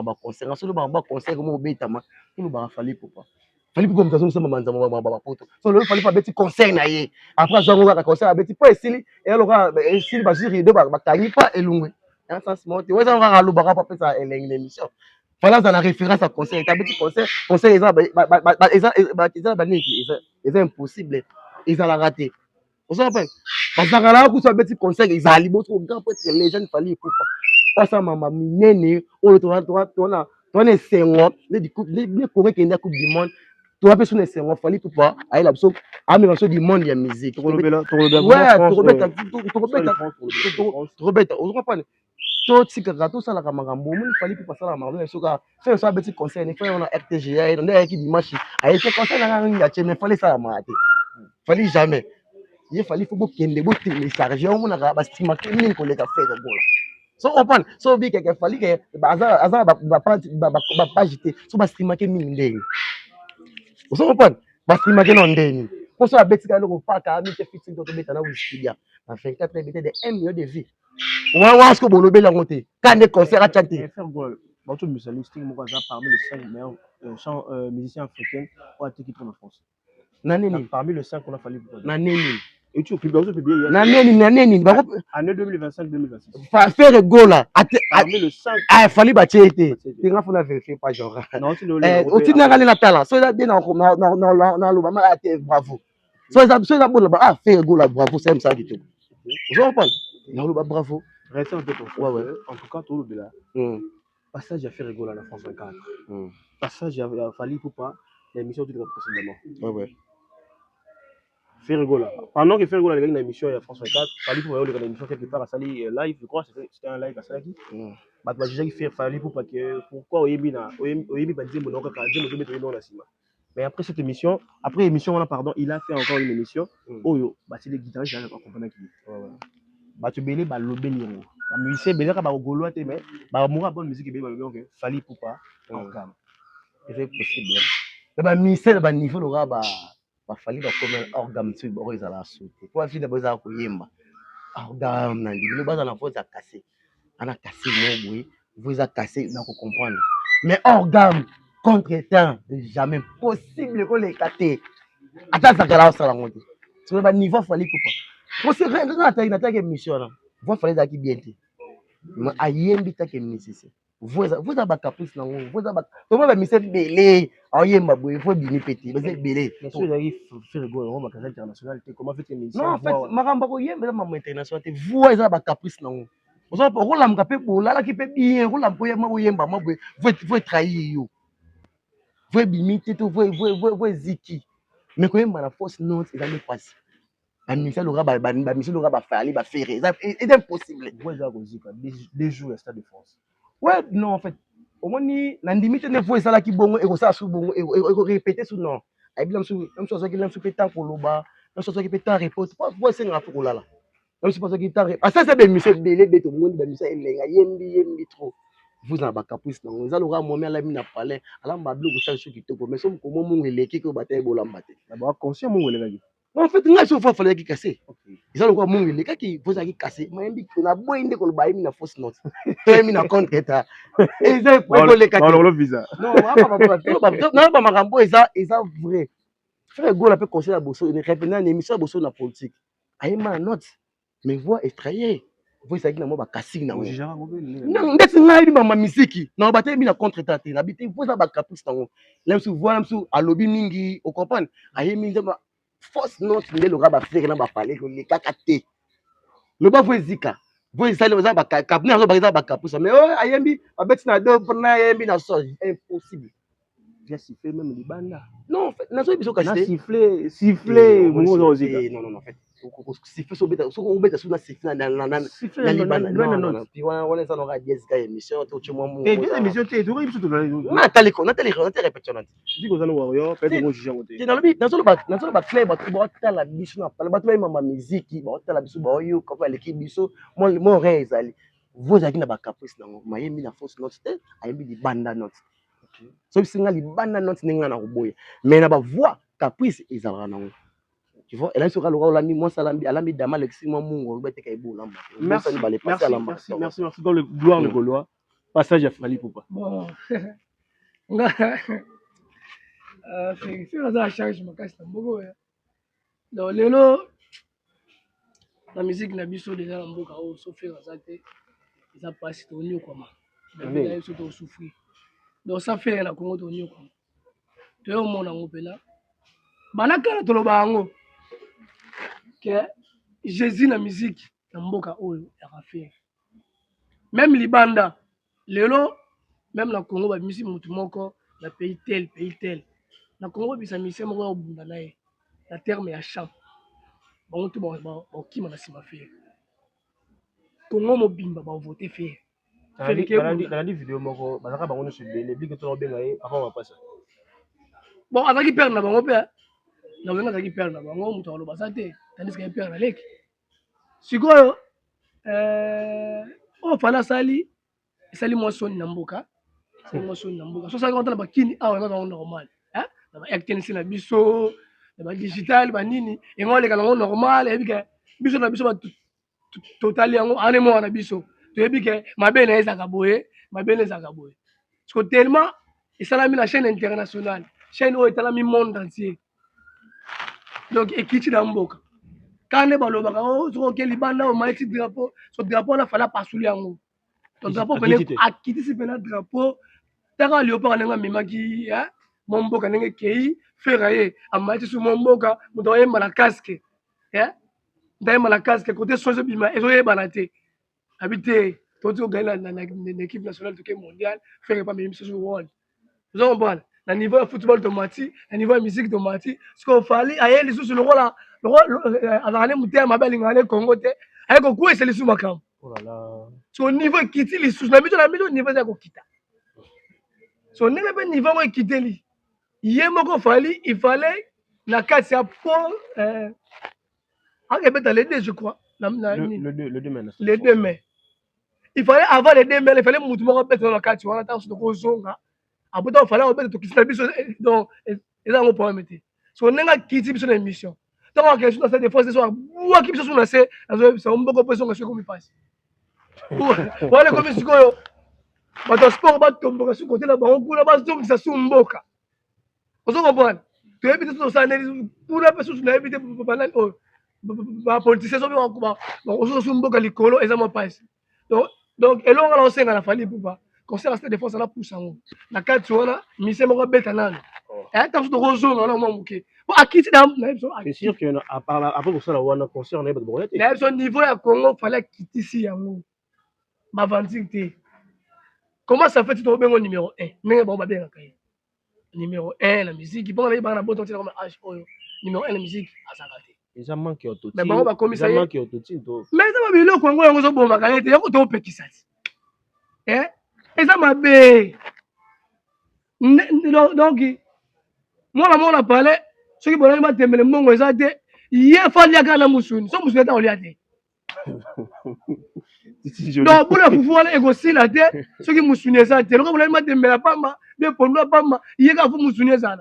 ma concert. On se le va concert comme au bétama. On va faire pour pas. Fallait pour comme ça, maman, maman, poto. So le fallait pas petit concert na yé. Après, on va concert à petit pas ici. Et alors, ici, bah, si rideau, bah, t'arrives pas et loin. En sens monté. Ouais, ça on va le bara pas ça l'émission. Voilà dans la référence à conseil. T'as petit conseil ils impossible. Ils ont raté. Vous savez parce que là où ça petit conseil ils allaient beaucoup grand peut-être les jeunes fallait pour pas ça maman nene ou toi est sengo les coupe les correct qui est coupe du monde toi personne est sengo fallait pour pas aller là-bas à même du monde de musique trop bête vous comprenez tout si que tout ça la magambo il fallait pour passer la magambo so ka faire ça petit conseil il faut on a RTGA on a qui dimanche ay ce conseil là mais fallait ça mater fallait jamais il fallait faut kende bo télécharger on a ba stima que ni ko le ka faire gola so open so bi que fallait que bazar ba page té so ba stima que ni ndeni so open ba stima que non ndeni pour ça beti ka lo pa ka mi te fitin to beta na wikipedia en 24 beta de 1 million de vues ouais ce que bon le bel monté quand des concerts à chanter faire goal beaucoup de musiciens moi parmi les 5 meilleurs musiciens africains ou qui tournent en France naneni parmi les 5 qu'on a fallu naneni et tu publies naneni année 2025-2026 faire goal là parmi les 5 ah fallait battre été tu vas faire vérifier pas genre non tu au titre na la talent so là bien dans le maman a été bravo so ça bon là ah faire goal là bravo c'est ça du tout vous comprenez non le bravo restez un peu ton ouais en tout cas tout le là passage à faire rigoler à la France 24 passage à fallu pour pas l'émission du précédemment ouais faire rigoler pendant que faire rigoler avec l'émission à France 24 fallu pour voir l'émission quelque part à Sali live je crois c'était un live à Sali bah déjà faire fallu pour pas que pourquoi oyebi ba dire mon ka dire mo mettre dans la cima mais après cette émission après émission là pardon il a fait encore une émission oyo bah c'est les guitaristes là comprendre qui bah tu belé bah lobeli ngo bah musicien belé ka ba goloa te mais bah moura bonne musique belé ba donc fallait pour pas en gamme c'est possible ba musicien ba niveau lo ba fallait ba comme organe tu bo ils ala sauter toi fille d'abord za ko yemba organe na ndi lo ba na faut za casser ana casser mo boui vous a cassé na ko comprendre mais organe contre-temps jamais possible ko les cater attends ça kala ça la monter sur le niveau fallait couper pour se rendre na ta mission là vous fallait ça qui bien dit mais ayembi ta que nécessaire vous a caprice na vous a to ba mission belé ayemba boy faut bini petit parce que belé mais si j'arrive faire go on va casser international comment fait émission non en fait maramba ko yemba ma international vous a caprice na vous a pour la mkape bola la qui peut bien ko la ko yemba ma boy vous trahir yo vous bimiter tout vous ziki mais quand même la force non c'est jamais passé la mission l'aura ba mission l'aura ba faire ba faire c'est impossible vous avez zika des jours à Stade de France ouais non en fait au moins ni la limite ne faut ça là qui bongo et ça sous bongo et répéter sous non ai bien sous même chose qui l'aime sous pétant pour loba on se qui peut ta repose pas voir c'est ngafo là là on se pense qui ta ça c'est des monsieur belé beto monde des monsieur elenga yembi trop vous en bas caprice non ça l'aura moi la mina palais ala mbablo ko ça qui to mais somme comme mon eleki ko bataille bolambate D'abord, conscient, mon collègue. en fait nga so fa fallait qui casser ça l'aura mon eleki qui vous a qui casser mais ndi na boinde ko ba mina fausse note toi mina compte eta et ça pour le cas Alors, le visa. non pas makambo eza vrai frère go la peut conseiller à bosso une revenir en émission bosso na politique ayema note mais voix extrayer voix ça qui na mo ba kasi na non ndeti ngai ba misiki na ba te mi na contre tante na biti voix ça ba caprice tango là sou voix sou à lobby mingi au comprendre ayemi nzema force note ndé le ba faire na ba parler ko le kakate le ba voix zika voix ça le ba capna zo ba caprice mais oh ayemi ba beti na do na ayemi na so impossible. J'ai sifflé même les bandes là. Non, en fait, n'a pas besoin de siffler, non, en fait, siffler sur bêta, sur bêta, sur la siffler, non, puis on est dans la dièse quand émission, tout le monde. Et bien émission, tu es toujours sur la. Nathalie, répétition. Dis que ça nous warrior, peut-être qu'on juge en côté. Dans le bac, clair, tu as la biche, on a pas ma musique, tu as la biche, boyo, comme l'équipe bicho, mon rêve, vous avez une caprice, non, Miami na force note, ayemi di banda note. So singa libanda note ninga na kuboya mais na ba voix caprice ezalaka nango tu vois elle sera le rôle ami moi salambi alami dama lexi moi mungo bete kay bola merci dans le gloire le Gaulois passage à Fali Poupa bon nga c'est ça charge makasi na mboko ya donc lelo la musique na biso déjà na mboka o so faire ça te ça passe to nyo koma mais là surtout souffrir. Donc ça fait la Congo de Nyoko. Tu es au monde en opéra. Banaka to bango. Que Jésus la musique na mboka oyo ya faire. Même libanda, lelo même la Congo ba musique mutu moko na pays tel. Na Congo bisa musique moko obunda na ye. La terme ya chant. Bon tout bon qui m'a sima faire. Congo mobimba ba voter faire. Dans la vidéo moko bazaka bango sur les bigs to benga ye avant va passer bon azaki père na bango pe na wenga azaki père na bango mutu aloba sa te tandis que père na leki sikoyo o fana sali mo soni na mboka so sali ngata na bakini awa ngata normal hein na ba acting na biso na ba digital ba nini e ngole ka normal e bika biso na biso ba totali yango ane mo na biso tu es que ma belle est à Gaboé, parce que tellement et ça l'a mis la chaîne internationale, chaîne où est la mis monde entier. Donc et qui dans Mboka. Quand les ballons bako sur quel libanda au maïti drapeau, ce drapeau là fallait pas soulever en haut. Donc drapeau venait à quitter ce drapeau. T'as léopard n'enga memaki, hein, mon Mboka n'enga kei, ferrailler, à maïti sur mon Mboka, vous doyez mal la casque, hein, d'ailleurs mal la casque côté soin de bima, et soyez balaté. Habiter, toi tu gagnes l'équipe nationale de mondiale, faire pas même sur world. Vous en parlez. Le niveau de football automatique, le niveau de musique automatique, ce qu'il fallait, ailleurs les sous sur le rôle là, le rôle, à la monter à ma belle ingénieur Congo, avec au coup c'est les sous macam. Oh là là. Son niveau quitter les sous, la mise niveau c'est quoi quitter. Son niveau est quitter lui. Hier mon fallait, il fallait la carte c'est pour les deux je crois. Le 2 mai. Les 2 mai. Il fallait avant les 2 mai, il fallait mouvement mettre dans la carte, tu vois, attends, sur le Kozonga. Après, il fallait mettre tout qui se donc, et là, on peut mettre. So, on a quitté sur l'émission. Donc, en question, c'est des fois, c'est soit, ou qui se sont laissés, c'est un peu de pression que comme il passe. Voilà, comme il se dit, le sport, va tomber sur le côté là-bas, on coule là-bas, donc ça sous mboka. Vous comprenez? Tu es évité sur ça, pour la personne, tu as évité pour parler. Les politiciens sont venus mboka likolo et ça m'a pas. Donc et là on a lancé dans la famille pour pas conseil rester des fois ça la pousse en la carte voilà mise mo beta nana et tant de rozo na mo muke bon akiti dans c'est sûr que après pour ça la wana concert on est pas de bonnet là son niveau à Congo fallait quitter ici yango ma vendité comment ça fait tu dois bengo numéro 1 mais bon ba bien kai numéro 1 la musique bon là il va na bon comme H numéro 1 la musique à ça raté déjà manque autotune mais bon ba commissaire déjà manque autotune to mais ça va bien le Congo yango zo bon makanete yako to pekisa hein et ça m'a bé donc moi la parlé ceux qui vont me tembele mbongo ezate Hier, il faut aller à la Moussouni. Son Moussouni est en liade. Donc, pour le pouvoir, il y a aussi la tête. Ceux qui Moussouni, ça, c'est le problème de la Pama, bien pour nous, Pama, il y a qu'à vous Moussouni, ça.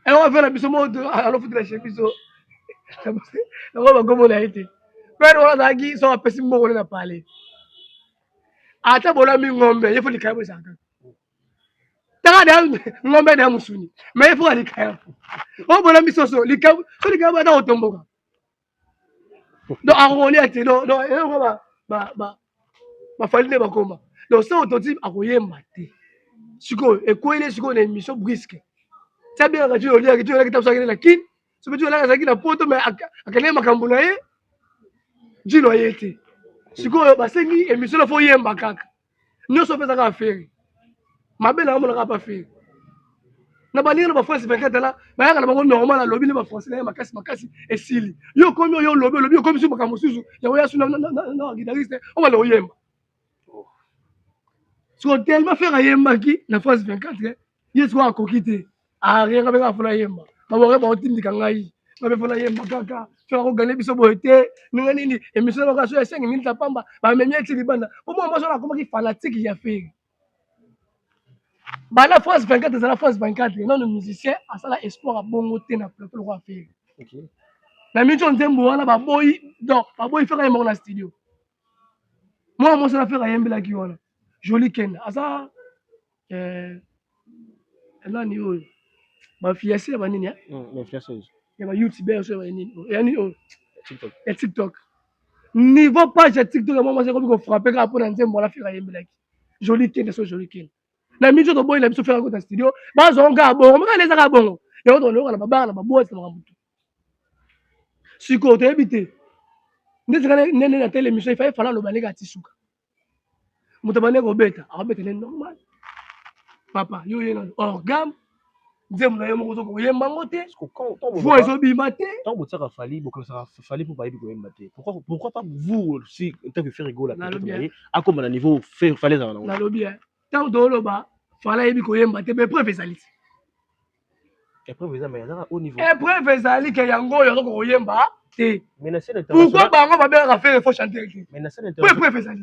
Et on va faire la mission à l'offre de la chemise. On va comme on a été. Mais on a dit, ils sont à Pessim, on a parlé. Ata bola mi ngombe, il faut les cailler ça. T'as ngombe de Moussouni. Mais il faut aller cailler. On bola mi soso, les cailler, les cailler dans autombo. Donc, on est à non, non, on va faire les bakoma. Donc, ça, on dit, à quoi maté. Siko, et quoi il est, siko, une émission brisque. Ça bien, quand tu as dit, tu as dit, tu as dit, la kin, tu as dit, la poto, mais à quel moment, Kambunaye, tu l'as été. Siko, bah, c'est une émission, il faut y aller, bakak. Nous sommes pas à faire. Ma belle, on n'a pas fait. Na bali na ba France 24 là ba ya na bango normal la lobby na ba France na makasi esili yo komi yo lobby yo komi su makambo susu ya ya su na guitariste on va le yemba so tellement faire yemba ki na France 24 yesu ko akokite a rien ka ba fona yemba ba bo ba otindi ka ngai ba be fona yemba kaka so ko gane biso boete ninga nini emission na ka so ya 5 minutes pamba ba memia tilibanda pour moi so na koma ki fanatique ya faire. Bah la France 24, c'est la France 24. Non, le musicien, à ça, l'espoir à bon côté, n'a pas le droit de faire. La mission de Tembo, on a boy, donc, pas boy faire un bon dans studio. Moi, ça va faire un bel qui on a. Joli Ken. À ça, là, niveau, ma fiancée, ma nini, ma fiancée. Et ma YouTuber, sur TikTok. Et TikTok. Niveau page TikTok, moi, c'est comme qu'on frappe, quand on a un Tembo, on a fait un bel qui. Joli Ken, c'est joli Ken. La mission de boy il a besoin faire un studio ba zonga bon on les a bon et on na baba na babo c'est mamutu siko te habité ndezaka nene na tele mission il fallait lo balega tisuka mutabane ko beta akabeta ne normal papa yo yena orgam nzemu na yo moko zo ko yemba ngote faut eso bimate tant que ça a fallu beaucoup ça a fallu pour pas y mater pourquoi pas vous aussi tant que faire rigoler à comme à niveau faire fallait ça na lobby tant do loba fala yebi ko yemba te be preuve ezali épreuve eza mais eza au niveau épreuve ezali ke yango yo ko yemba te mais na scène internationale pourquoi bango ba bien faire faut chanter mais na scène internationale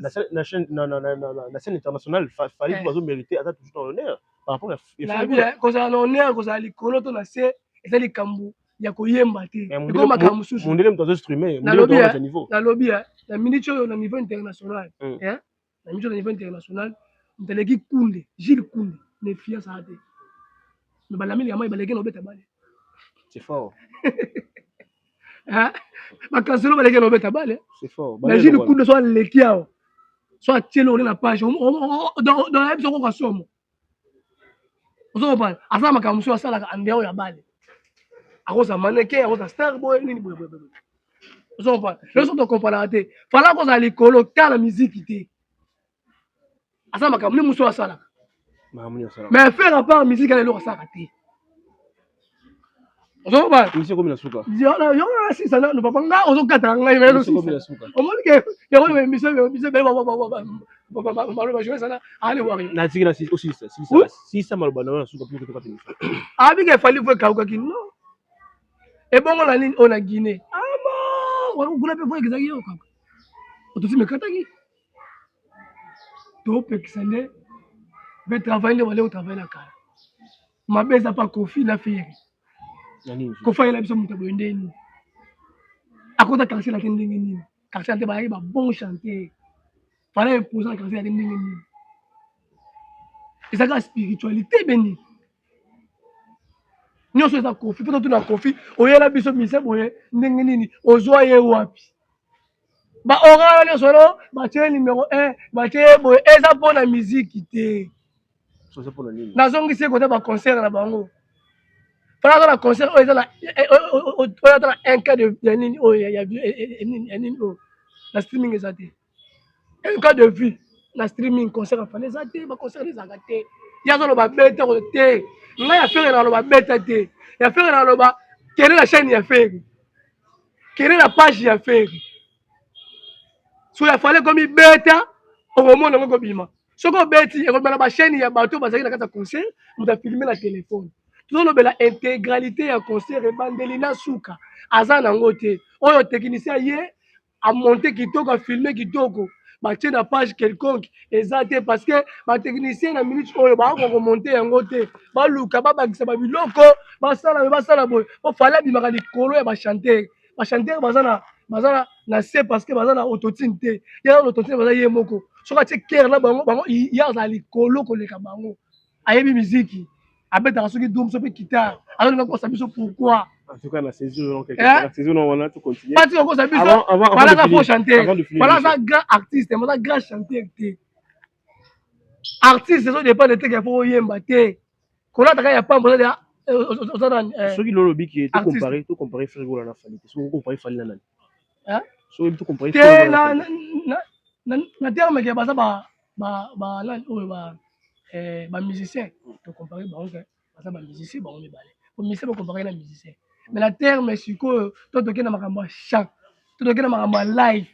na scène internationale fallait pas mériter ata toujours l'honneur par rapport à la bien ko ça l'honneur ko ça likolo to na se ezali kambu ya ko yemba te ko makamu susu mondele mto streamer mondele à niveau na lobby na minute na niveau international hein na minute na niveau international Nteleki Koundé, Gilles Koundé, ne fier ça te. Mais balami les amants balégé no beta balé. C'est fort. Hein? Ma cancelo balégé no beta balé. C'est fort. Mais Gilles Koundé soit lekiao. Soit tielo na page dans la émission qu'on consomme. On se parle. Asa makamuso asala ka andeo ya balé. Akosa maneke, akosa star boy nini boy. On se parle. Le son de comparaté. Fala ko za likolo ka la musique té. Asa makamuni muso asala mais faire à part musique à l'eau ça raté on va pas musique comme la souka yo si ça ne va pas nga on kata nga mais aussi on m'a dit que yo le musique ba jouer ça allez voir na tiki na aussi si ça mal bana souka pour que pas tenir abi que fallait voir kauka ki non et bon on a ligne on a Guinée bon on kuna pe voir exactement yo kauka on te dit mais kataki Pekisane, mais travailler au travail la cara. Ma belle n'a pas confié la fille. Confié la personne qui est bonne. À côté de cancer la tendine, cancer de bail va bon chanter. Fallait imposer cancer la tendine. Et ça la spiritualité béni. Nous sommes en conflit, peut-être tout en conflit. Oye la biso mise boye, ndengeni, ozoye wapi. Ba ora le solo ba tie numéro 1 ba tie boy eza pour la musique té so c'est pour la ligne na zongi se côté ba concert na bango fala la concert o eza la un cas de nini o ya nini o la streaming ezate un cas de vie la streaming concert fala ezate ba concert ezaka té ya zo ba bête ko té nga ya faire na lo ba bête té ya faire na lo ba kene la chaîne ya faire kene la page ya faire. So il fallait comme bêta au moment où bima. So ko bêti et comme la chaîne ya bateau bazaki na kata concert, on a filmé la téléphone. tozolobela intégralité ya concert ebandeli na suka aza nango te oyo technicien ye amonte kitoko afilme kitoko batie na page quelconque eza te parce que batechnicien na minute oyo bakoka komonte yango te baluka babakisa babiloko basala boye ofale abimaka likolo ya bachanteur baza na se parce que baza na autotune te yana autotune baza ye moko soki atie kere na bango ye azala likolo koleka bango ayebi miziki abetaka soki dum so mpe kitare azolinga kokosa biso pourquoi En tout cas, la saison, la saison, on a tout continué. Pati kokosa biso voilà ça faut chanter voilà ça grand artiste mais ça grand chanteur te artiste so dépend de te qu'il faut yemba te kona taka ya pambo ça ceux qui l'ont le bic qui tout comparer Frigo la Fali tout comparer Fali nani hein so tout comparer na terme que baza ba là ba musicien to comparer ba on baza ba musicien ba on mibale ba musicien ba comparer na musicien mais la terme sikoyo to tokena makambo ya chant to tokena makambo ya live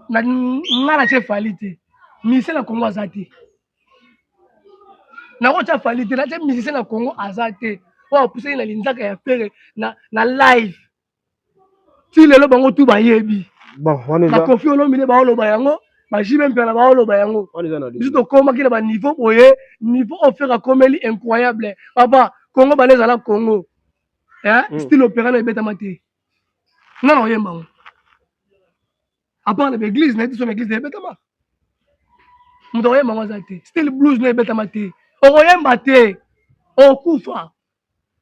na ngala che Fali te musicien na Congo aza te na kocha Fali te na che musicien na Congo aza te oyo pousse na linzaka ya fere na live ti lelo bango tu bayebi bon on est là Koffi Olomide baoloba yango bajibe mpe na baoloba yango biso tokomaki na baniveau boye niveau ofere akomeli incroyable papa Congo bale ezala Congo style opéra na ebetama te nana oyemba ngo apart na baeglise na yeti so na église na ebetama moto akoyemba ngo aza te style blues na ebetama te okoyemba te okufa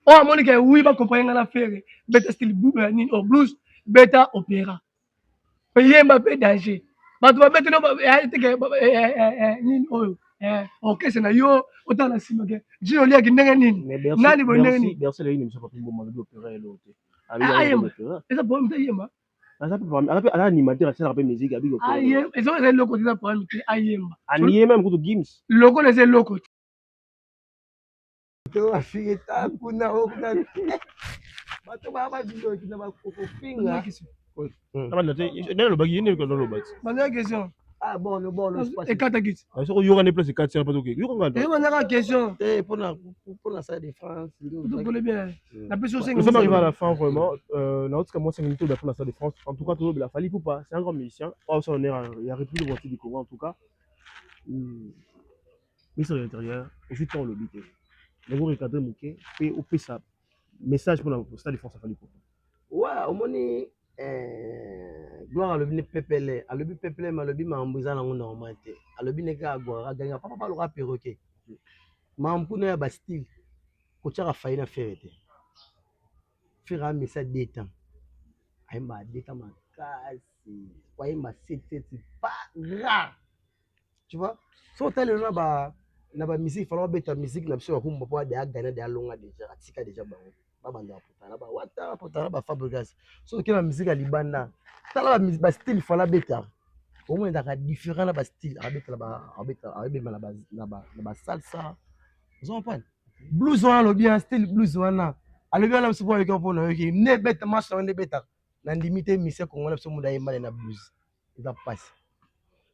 oyo amoni ke wi bakompaye nga na fere beta style nini o blues beta opéra oyemba mpe danger bato babeteli nini oyo okese na yo otala na nsima ke jino oliaki ndenge nini nani boye ndenge nini ayemba eza problème te ayemba animateur asalaka mpe musique eza eloko te eza problème te ayemba anie même kutu gims lokola eza eloko te afike ta kuna bato baya babiloki na bakokofinga banzaka question ekata kiti oyokani place ekati banzaka question mpona sa défense tokole bien napesi nous sommes arrivés à la fin vraiment na otika moi 5 minutes oyo bafona Stade de France en tout cas tozobela Fally Ipupa c'est un grand musicien oyo son honneur ya République démocratique du Congo en tout cas ministre de l'Intérieur aussi tant lobby te mais vous recadrer moke pe opesa message pour le Stade de France à Fally Ipupa ouais omoni gloire alobi ne pepele alobi pepele mais alobi mambo eza nango normal te alobi neka agwara ganga papa baloka perroquet mambo na ya bastyle kotiaka fayi na fere te fere amesa 2 temps ayemba 2 temps makasi ayemba 7 pas rare tu vois so tele na ba musique fala beta musique na biso ya kumba po de agana de alonga déjà atika déjà bango babanda potana ba wata potana ba Fabregas so kila musique alibanda tala ba style fala beta au moins ndaka différent na ba style abeta na ba salsa vous comprenez blues wana lobi un style blues wana alobi wana biso po yeko pona yoki ne beta marche na ne beta na limite musique kongo na biso muda yemba na blues eza passe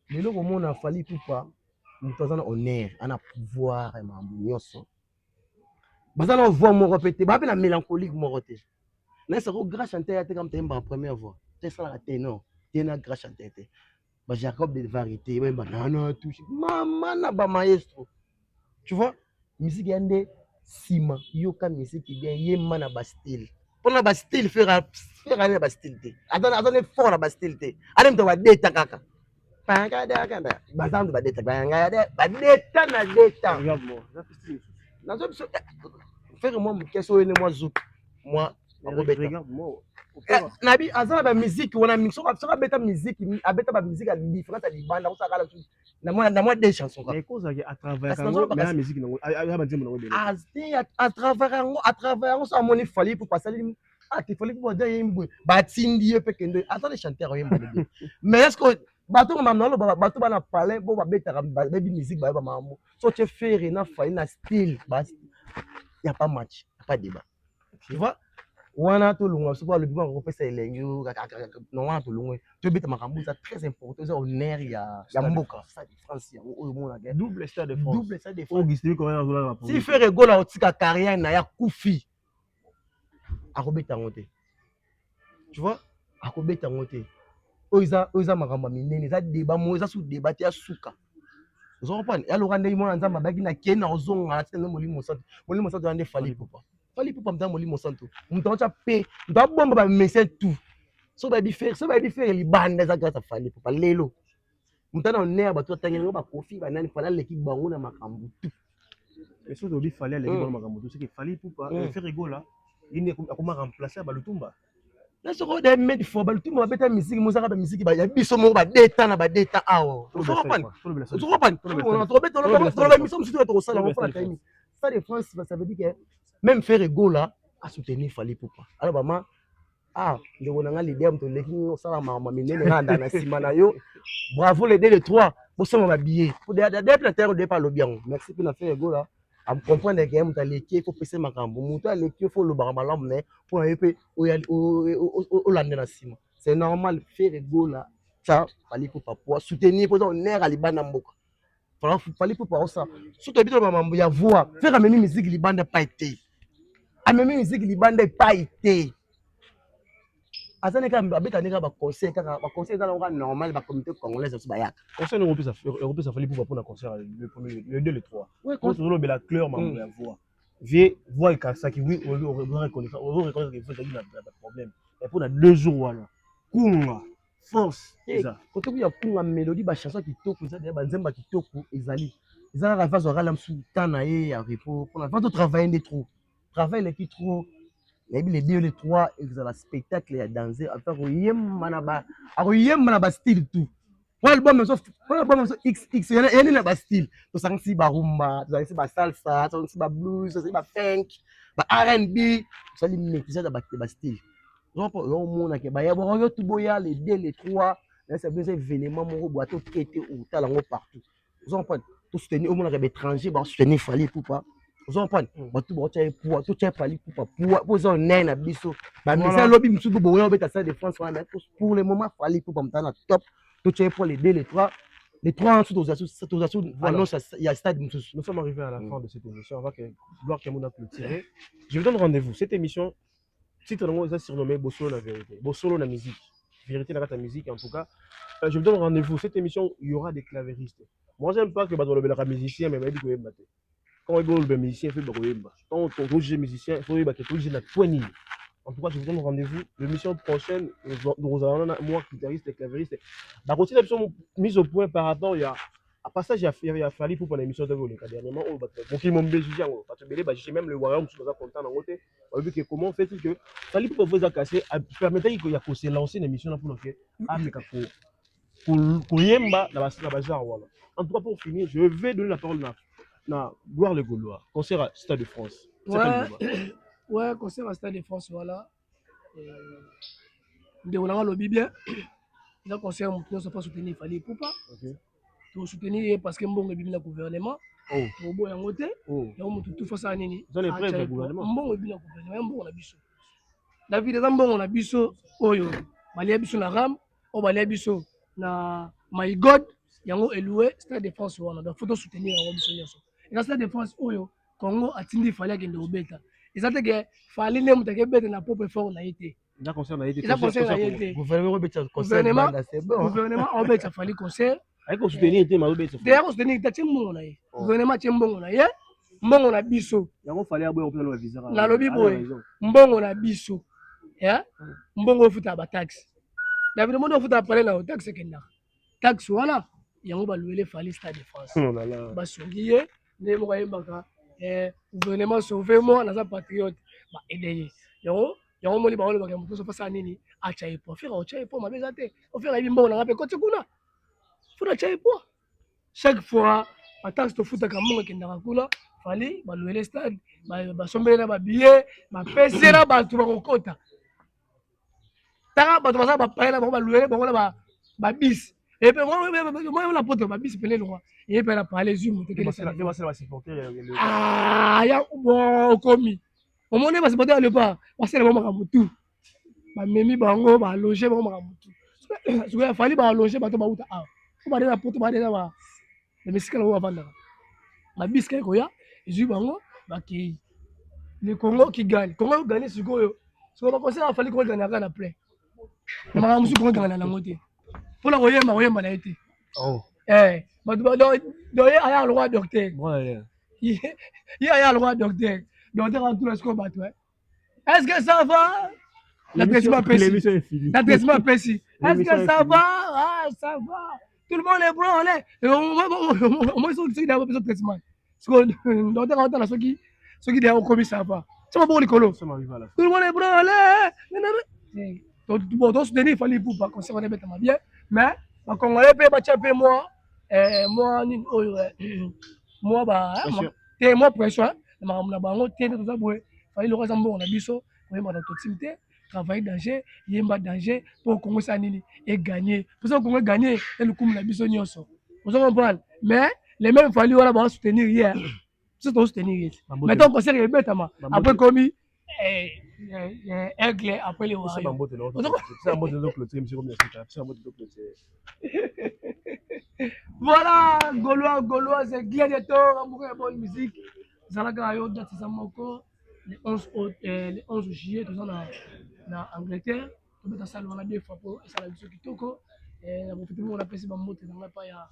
lelo komona Fally Ipupa moto aza na honneur ana pouvoir ya mambo nyonso baza na voix moko pe te bape na mélancolique moko te na sako grand chanteur ya te comme temba en première voix te sala ténor te na grand chanteur te ba Jacob de variété ba nana touche mama na ba maestro tu vois musique yande sima yoka musique bien yema na ba style pona ba style faire na ba style te adana fort na ba style te adem to ba deta kaka bazandu badeta na deta nazo biso faire moi keso ene moi zouk moi nabi azala ba musique wana mixo ka beta musique abeta ba musique a différente libanda ko saka na moi des chansons mais cause à travers mais la musique non à travers on ça moni Fally pour passer il fallait pour dire yimbo batindi pe kende attends chanteur yimbo mais est-ce que bato ko mamna lo bato bana parler bo ba beta ba musique ba mambo so tu faire na Fally na style bas y a pas match y a pas débat tu vois wana tolunga soki alobi bango kopesa elenge no wana tolunga tobeta makambo eza très important eza honneur ya mboka Stade de France yango oyo omonaka double Stade de France. double Stade de France Augustin Correa azola si Frère Egola otika carrière na ya kufi akobeta yango te tu vois akobeta yango te oyo eza makambo minene eza débat mo eza sous débat te ya suka ozopana yaloka nde mwana nzambe abaki na kei na ozonga na tene molimo santo ande fali pupa mta molimo santo mutu acha pe mutu abomba ba message tout so ba bi faire libanda za grâce à fali pupa lelo mutu na honneur bato atangela ngo ba kofi ba nani fala leki bango na makambo tout mais so dobi fali aleki bango makambo tout c'est que fali pupa Frère Egola il ne akoma remplacer ba Lutumba na soko de mettre fo ba Lutumba beta musique mozaka ba musique ba ya biso mo ba deta na ba deta awo ozopana ozopana mission mususu to sala ngo pala time ça de France ça veut dire que même Frère Egola a soutenir Fally Ipupa alors maman ndeko na nga leader mto leki osala makambo minene nganda na nsima na yo bravo les deux les trois bosoma ba billet pour des terre de pas lobi yango merci pour na Frère Egola à comprendre que mutu aleki il faut pesa makambo mutu aleki il faut lobaka malamu ne pour na ye pe olande na nsima c'est normal Frère Egola ça Fally Ipupa pour soutenir pour honneur à libanda mboka Fally Ipupa osa surtout habito mambo ya voix faire amemi musique libanda pas été amemi musique libanda pas été azane ka abeta neka ba conseil za normal ba comité congolais aussi bayaka conseil européen Fally Ipupa pour na concert le 2 le 3 quand on a la couleur mambo ya voix vie voix kasaki oui on reconnaître que il faut qu'il y a problème et pour na 2 jours voilà kunga force ça côté ku ya kunga mélodie ba chanson kitoko ça ba nzemba kitoko ezali ezala phase orale msuta na ye ya repos pour na pas travailler des trop travail les trop les 2 les 3 ezala spectacle ya danser affaire oyemba na ba style tout pour album so XX yani na ba style to sangisi ba rumba to sangisi ba salsa to sangisi ba blues to sangisi ba funk ba R&B ça li maîtriser ba style donc on mona ke ba ya bo yo tout boya les 2 les 3 là c'est bien événement moko boato kete ou talango partout vous en prenez tout soutenir au monde à l'étranger ba soutenir Fally Ipupa vous en prenez bato bo tcha pour tout tcha Fally Ipupa pour ça nez na biso ba message lobby musu bo yo beta Stade de France pour le moment Fally Ipupa mtana top tout tcha pour les 2 les 3 les 3 en dessous annonce il y a Stade musu. Nous sommes arrivés à la fin de cette émission avant que Gloire Kamuna clôturer. Je vous donne rendez-vous cette émission titre est surnommé Bossolo la vérité. Bossolo la musique. Vérité la musique en tout cas. Je vous donne rendez-vous. Cette émission, il y aura des clavéristes. Moi, j'aime pas que les musiciens, mais il faut battre. Quand il y a des musiciens, il faut battre. Quand on joue musicien, il faut battre. Il faut battre. En tout cas, je vous donne rendez-vous. L'émission prochaine, nous allons moi, guitariste et clavéristes. La routine est mise au point par rapport à passage, il y a fallu pour l'émission de Volé. Dernièrement, on va parce que même le royaume, je suis content en côté. Comment fait-il que Fally Ipupa vous a cassé, permettez qu'il y a qu'on se lancer une émission pour Yemba dans la bazar. En tout cas, pour finir, je vais donner la parole à Gloire le Gaulois, concert à Stade de France. Ouais, concert à Stade de France, voilà. On a le bien. Il a concert, on ne peut pas soutenir Fally Ipupa. Pour soutenir parce que bon le gouvernement pour boy en côté et on tout face à nini dans les preuves du gouvernement bon le gouvernement bon on a biso David bon on a biso oyo balia biso na ram o balia biso na my god yango eloué Stade de France wana donc faut soutenir en biso nyoso et dans Stade de France oyo Congo atindi fallait que ndo beta et ça que fallait ne mutake beta na propre fort na été na concert na été gouvernement c'est bon gouvernement on beta fallait concert avec soutenir était malobé d'ailleurs soutenir tati mbongo na ye gouvernement tie mbongo na ye mbongo na biso yango fallait aboya opela le visa na lobi boye mbongo na biso ya mbongo futa ba taxe David mondo futa parler na taxe kenda taxe wana yango ba louer Fally Stade de France ba songi ye ne mo yembaka gouvernement sauver moi na za patriote ba aider yango moli ba wolo ba muto so pasa nini acha ipo faire acha ipo mabeza te o faire mbongo na ngape kote kuna funa chai po chaque fois attaque to futa kamunga kendaka kula Fally ba louer stade ba sombele na ba billet ba pesera ba tu ba kokota taka ba to ba paela ba louer ba ba bis et puis moi la poto ba bis pele loin et puis la parler zoom te que c'est la supporter ya bon komi omoni basupporter ya Léopard basala bango makambo tu bamemi bango baloge bango makambo tu soki afali baloge bato bauta awa po bade na poto bade na bamesika na bango bavandaka babisika ekoya ezwi bango bakei le Congo qui gagne Congo gagne sikoyo bakonseil afali Congo gagne kaka na plein na makambo mosusu Congo gangana nango te mpona koyemba na ye te donc ye aya lokwa docteur ye aya lokwa docteur atuna sikoyo bato est-ce que ça va la traitement apesi est-ce que ça va ah ça va tout le monde est bon moi soki na besoin de traitement sikoyo docteur atana soki deya okomi ça va sama boko likolo tout le monde est bon bon tosoutenir ifali pour baconseil wana ebetama bien mais bakongolais mpe batya mpe mwa nini oyo mwa pression na makambo na bango te nde toza boye fali loko eza mbongo na biso koyemba na totime te travail danger yemba danger mpo kongo esala nini eganye mposa kongo eganye elukumu na biso nyonso ozo comprendre mais les mêmes fali wana bakosoutenir ye biso tozosoutenir ye mais tant conseil ebetama après komi aigle après les royaumes. Voilà, Gaulois, c'est gladiateur, amoureux de bonne musique. Zalaga yo date samoko le 11 juillet tout ça na Angleterre. To beta salle wana deux fois pour ça la biso kitoko na profiter on appelle ba moto na pa ya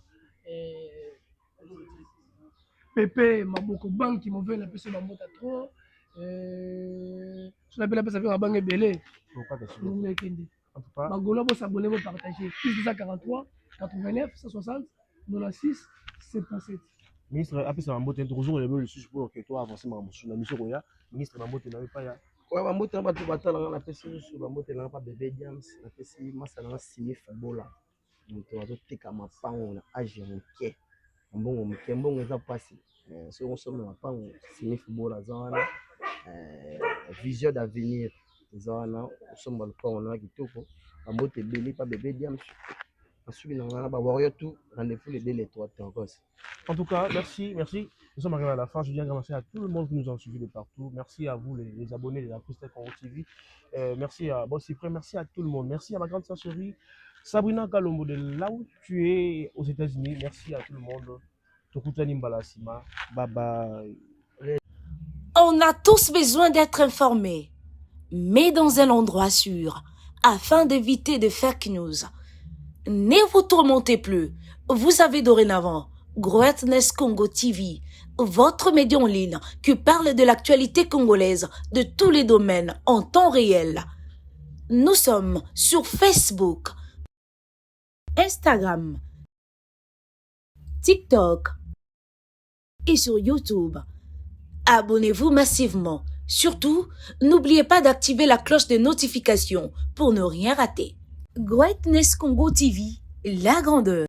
Pepe Maboko Bank qui m'ont la personne ba moto trop je l'appelle la personne banque belé en tout cas Bagolo pour s'abonner pour partager plus 243 89 160 96 77 ministre après ça mbote toujours le sujet pour que toi avancer ma mission koya ministre mbote na pas ya ouais bambote na bato batala na pesi sur bambote na pa bébé James na pesi masala na simi football moto azoteka mapango na age moke mbongo eza pasi so on somme mapango simi football azana vision d'avenir eza wana osomba lupango na kitoko bambote belé pa bébé James ensuite on a warrior tout rendez-vous les 2 les 3 encore. En tout cas, merci. Nous sommes arrivés à la fin. Je viens de remercier à tout le monde qui nous a suivis de partout. Merci à vous, les abonnés de la Christelle Congo TV. Merci à Bossipré, merci à tout le monde. Merci à ma grande sœur chérie, Sabrina Kalombo, de là où tu es aux États-Unis. Merci à tout le monde. Tokutani Mbalasima. Bye bye. On a tous besoin d'être informés, mais dans un endroit sûr, afin d'éviter de fake news. Ne vous tourmentez plus. Vous avez dorénavant Greatness Congo TV, votre média en ligne qui parle de l'actualité congolaise de tous les domaines en temps réel. Nous sommes sur Facebook, Instagram, TikTok et sur YouTube. Abonnez-vous massivement. Surtout, n'oubliez pas d'activer la cloche de notification pour ne rien rater. Greatness Congo TV, la grandeur.